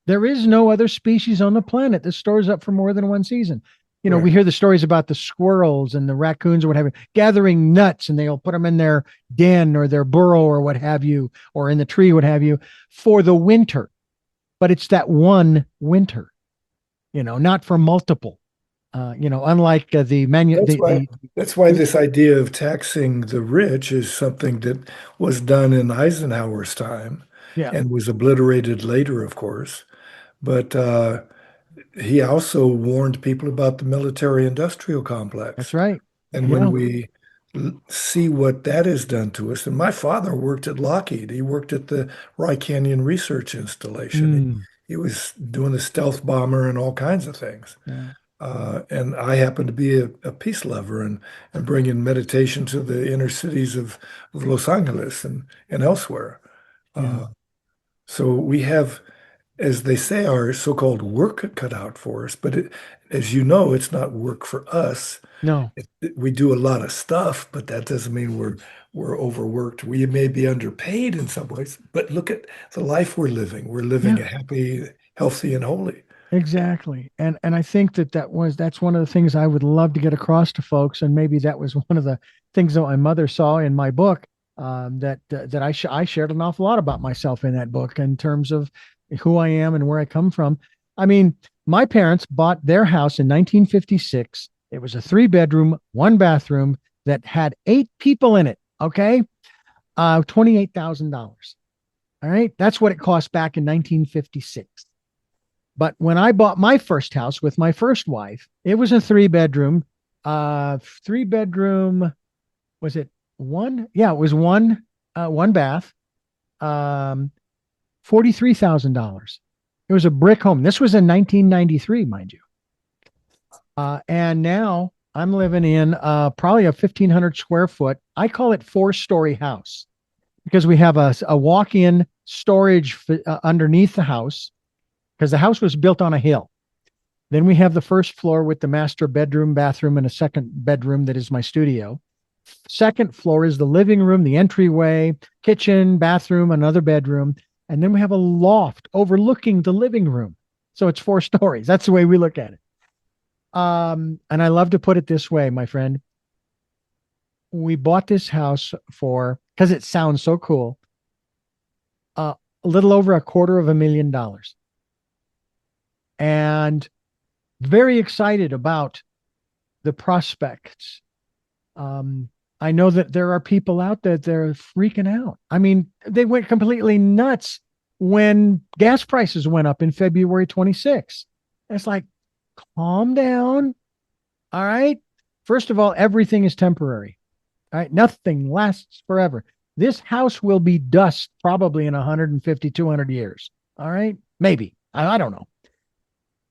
There is no other species on the planet that stores up for more than one season. We Correct. hear the stories about the squirrels and the raccoons or what have you, gathering nuts, and they'll put them in their den or their burrow or what have you, or in the tree, what have you, for the winter. But it's that one winter, not for multiple. Unlike That's why that's why this idea of taxing the rich is something that was done in Eisenhower's time yeah, and was obliterated later, of course. But he also warned people about the military industrial that's complex. right. And when Yeah. we see what that has done to us, and my father worked at Lockheed, he worked at the Rye Canyon Research Installation. Mm, He was doing the stealth bomber and all kinds of things. yeah. And I happen to be a peace lover and bringing meditation to the inner cities of Los Angeles and elsewhere. Yeah. Uh, so we have, as they say, our so-called work cut out for us. But as you know, it's not work for us. No. We do a lot of stuff, but that doesn't mean we're overworked. We may be underpaid in some ways, but look at the life we're living. We're living Yeah. a happy, healthy, and holy. Exactly. And I think that's one of the things I would love to get across to folks. And maybe that was one of the things that my mother saw in my book, that I shared an awful lot about myself in that book in terms of who I am and where I come from. I mean, my parents bought their house in 1956. It was a 3 bedroom, 1 bathroom that had 8 people in it. Okay. $28,000. All right. That's what it cost back in 1956. But when I bought my first house with my first wife, it was a 3 bedroom. 3 bedroom, was it one? Yeah, it was one bath. Um, $43,000. It was a brick home. This was in 1993, mind you. And now I'm living in probably a 1,500 square foot. I call it 4-story house because we have a walk-in storage underneath the house because the house was built on a hill. Then we have the first floor with the master bedroom, bathroom, and a second bedroom that is my studio. Second floor is the living room, the entryway, kitchen, bathroom, another bedroom. And then we have a loft overlooking the living room. So it's 4 stories. That's the way we look at it. And I love to put it this way, my friend. We bought this house for, because it sounds so cool, a little over $250,000. And very excited about the prospects. I know that there are people out there that are freaking out. I mean, they went completely nuts when gas prices went up in February 26th. It's like, calm down. All right. First of all, everything is temporary. All right. Nothing lasts forever. This house will be dust probably in 150, 200 years. All right. Maybe. I don't know.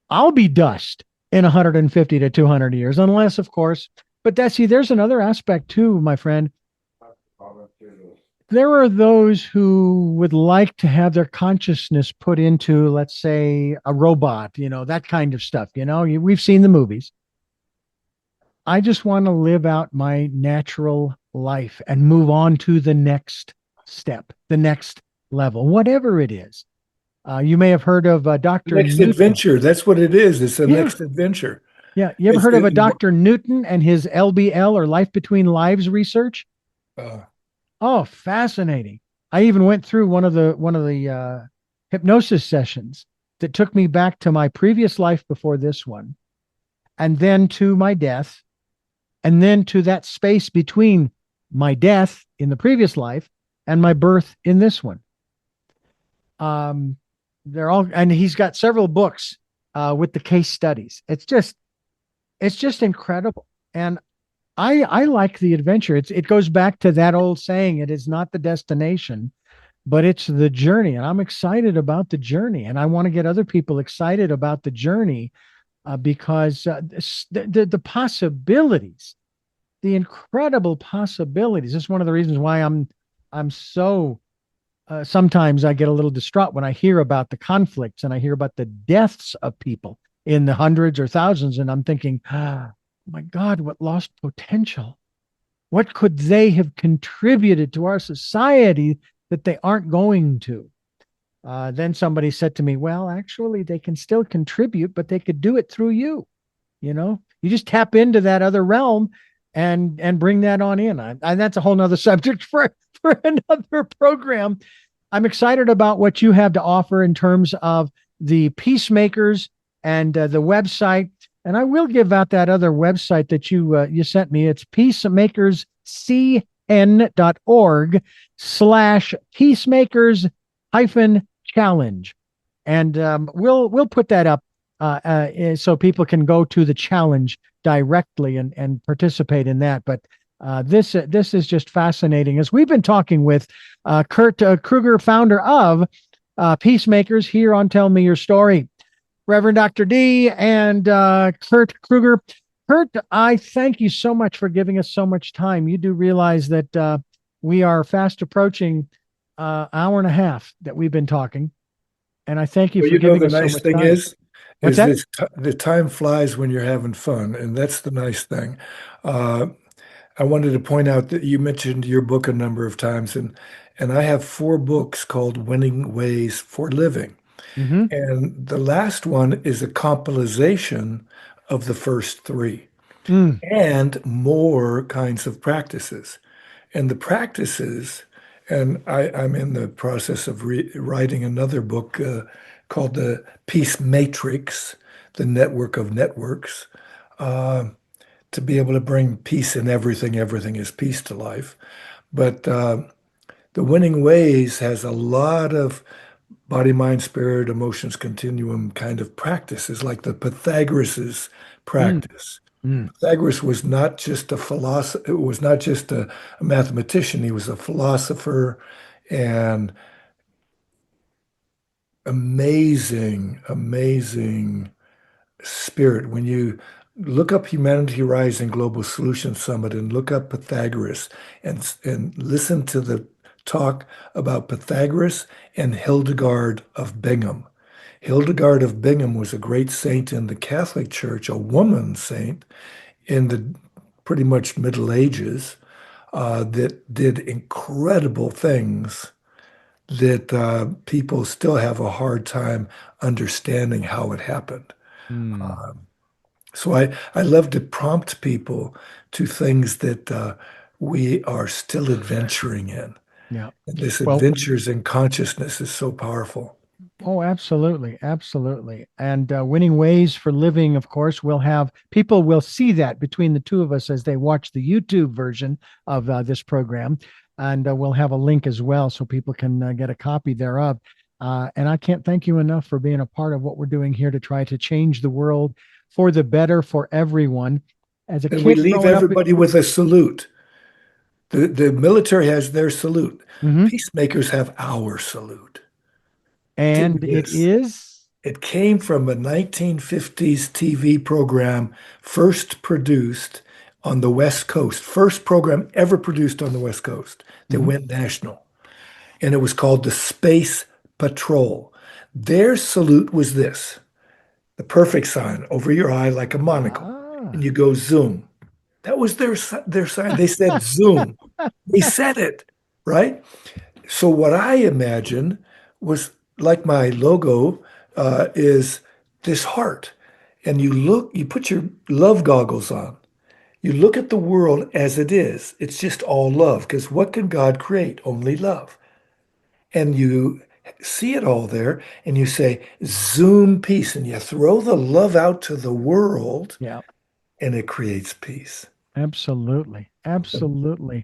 I'll be dust in 150 to 200 years, unless, of course, but there's another aspect too, my friend. there are those who would like to have their consciousness put into, let's say, a robot, that kind of stuff. We've seen the movies. I just want to live out my natural life and move on to the next step, the next level, whatever it is. You may have heard of The Dr. next Newton. adventure. That's what it is. It's the Yeah. next adventure. Yeah. You ever It's heard of a it, Dr. Newton and his LBL or life between lives research? uh, Oh, fascinating. I even went through one of the hypnosis sessions that took me back to my previous life before this one, and then to my death, and then to that space between my death in the previous life and my birth in this one. Um, they're all, and he's got several books with the case studies. It's just incredible, and I like the adventure. It goes back to that old saying: "It is not the destination, but it's the journey." And I'm excited about the journey, and I want to get other people excited about the journey because the possibilities, the incredible possibilities. This is one of the reasons why I'm so sometimes I get a little distraught when I hear about the conflicts and I hear about the deaths of people in the hundreds or thousands, and I'm thinking, my God, what lost potential! What could they have contributed to our society that they aren't going to? Then somebody said to me, well, actually, they can still contribute, but they could do it through you. You just tap into that other realm and bring that on in. And that's a whole nother subject for another program. I'm excited about what you have to offer in terms of the Peacemakers and the website. And I will give out that other website that you sent me. It's peacemakerscn.org/peacemakers hyphen challenge. And we'll put that up so people can go to the challenge directly and participate in that. But this is just fascinating. As we've been talking with Kurt Krueger, founder of Peacemakers, here on Tell Me Your Story. Reverend Dr. D and Kurt Krueger. Kurt, I thank you so much for giving us so much time. You do realize that we are fast approaching hour and a half that we've been talking, and I thank you well, for giving the us so nice much thing time. What's is that? this the time flies when you're having fun, and that's the nice thing. Uh, I wanted to point out that you mentioned your book a number of times, and I have four books called Winning Ways for Living. Mm-hmm. And the last one is a compilation of the first three Mm, and more kinds of practices. And the practices, and I'm in the process of writing another book called the Peace Matrix, the network of networks, uh, to be able to bring peace in everything. Everything is peace to life. But the Winning Ways has a lot of body, mind, spirit, emotions continuum kind of practices, like the Pythagoras's mm, practice. mm, Pythagoras was not just a philosopher, was not just a mathematician, he was a philosopher and amazing spirit. When you look up Humanity Rising Global Solution Summit and look up Pythagoras and listen to the talk about Pythagoras and Hildegard of Bingen. Hildegard of Bingen was a great saint in the Catholic Church, a woman saint in the pretty much Middle Ages that did incredible things that people still have a hard time understanding how it happened. mm. So I love to prompt people to things that we are still adventuring in. Yeah. And this Well, adventures in consciousness is so powerful. oh, absolutely, absolutely. And winning ways for living, of course, will have people will see that between the two of us as they watch the YouTube version of this program, and we'll have a link as well so people can get a copy thereof. And I can't thank you enough for being a part of what we're doing here to try to change the world for the better for everyone. As a And we kid leave growing up, everybody with a salute. The military has their salute. mhm, Peacemakers have our salute. Dig and it this. is, It came from a 1950s TV program first produced on the West Coast. First program ever produced on the West Coast that Mhm. went national. And it was called the Space Patrol. Their salute was this, the perfect sign over your eye like a monocle. And Ah. you go zoom. That was their sign. They said zoom. They said it, right? So what I imagine was like my logo is this heart. And you put your love goggles on. You look at the world as it is. It's just all love. Because what can God create? Only love. And you see it all there and you say, zoom peace. And you throw the love out to the world Yeah, and it creates peace. absolutely. Absolutely.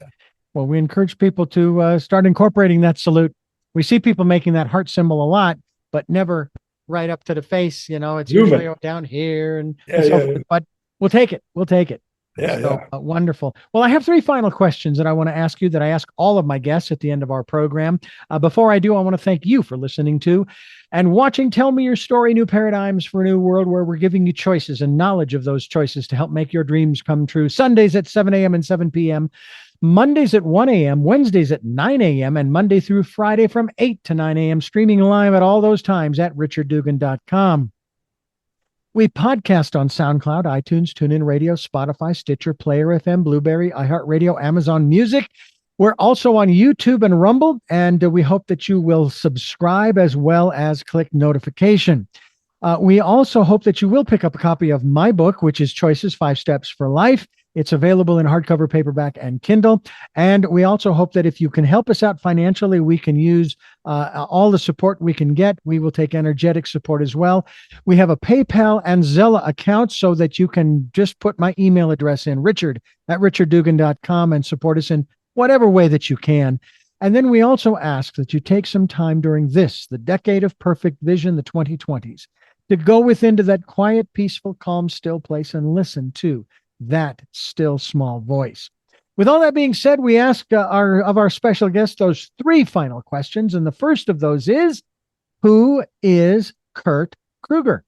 Well, we encourage people to start incorporating that salute. We see people making that heart symbol a lot, but never right up to the face. It's Zoom usually it. down here and Yeah, so yeah, forth. yeah. But we'll take it. We'll take it. Yeah, So yeah. wonderful. Well, I have three final questions that I want to ask you that I ask all of my guests at the end of our program. Before I do, I want to thank you for listening to and watching Tell Me Your Story, New Paradigms for a New World, where we're giving you choices and knowledge of those choices to help make your dreams come true. Sundays at 7 a.m. and 7 p.m. Mondays at 1 a.m., Wednesdays at 9 a.m., and Monday through Friday from 8 to 9 a.m., streaming live at all those times at richarddugan.com. We podcast on SoundCloud, iTunes, TuneIn Radio, Spotify, Stitcher, Player FM, Blueberry, iHeartRadio, Amazon Music. We're also on YouTube and Rumble, and we hope that you will subscribe as well as click notification. We also hope that you will pick up a copy of my book, which is Choices 5 Steps for Life. It's available in hardcover, paperback, and Kindle. And we also hope that if you can help us out financially, we can use all the support we can get. We will take energetic support as well. We have a PayPal and Zella account so that you can just put my email address in, richard@richarddugan.com, and support us in whatever way that you can. And then we also ask that you take some time during the decade of perfect vision, the 2020s, to go within to that quiet, peaceful, calm, still place and listen to that still small voice. With all that being said, we ask our special guest those three final questions. And the first of those is, who is Kurt Krueger?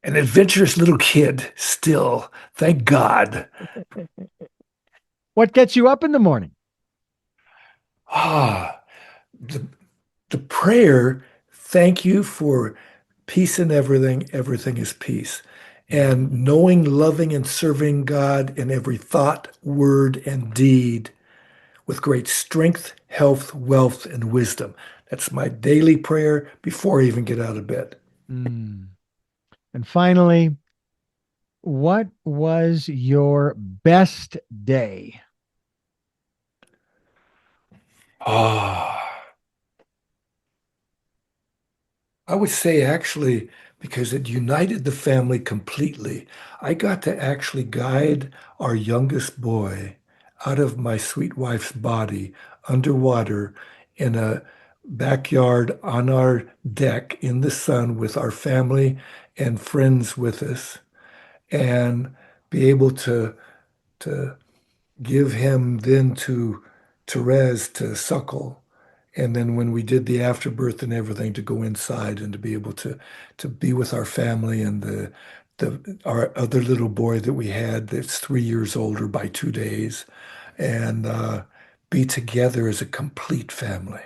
An adventurous little kid still, thank God. What gets you up in the morning? Ah, the, the prayer, thank you for peace in everything. Everything is peace. And knowing, loving, and serving God in every thought, word, and deed with great strength, health, wealth, and wisdom. That's my daily prayer before I even get out of bed. Mm. And finally, what was your best day? Ah, I would say actually, because it united the family completely, I got to actually guide our youngest boy out of my sweet wife's body underwater in a backyard on our deck in the sun with our family and friends with us and be able to give him then to Therese to suckle. And then when we did the afterbirth and everything, to go inside and to be able to be with our family and the our other little boy that we had that's 3 years older by 2 days, and be together as a complete family.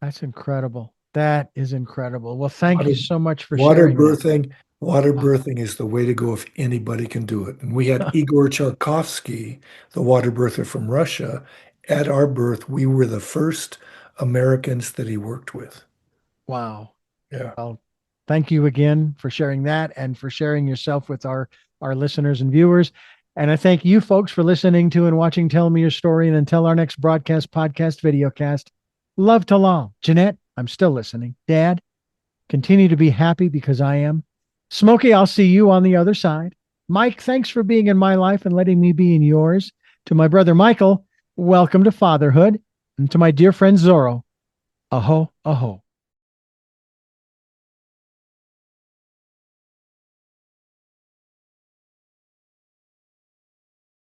That's incredible. That is incredible. Well, thank Water, you so much for water sharing that. birthing, water Wow. birthing is the way to go if anybody can do it. And we had Igor Tcharkovsky, the water birther from Russia, at our birth. We were the first Americans that he worked with. Wow. Yeah. Well, thank you again for sharing that and for sharing yourself with our listeners and viewers. And I thank you folks for listening to and watching Tell Me Your Story. And until our next broadcast, podcast, videocast, love to all. Jeanette, I'm still listening. Dad, continue to be happy because I am. Smokey, I'll see you on the other side. Mike, thanks for being in my life and letting me be in yours. To my brother Michael, welcome to fatherhood. And to my dear friend Zorro, aho, aho.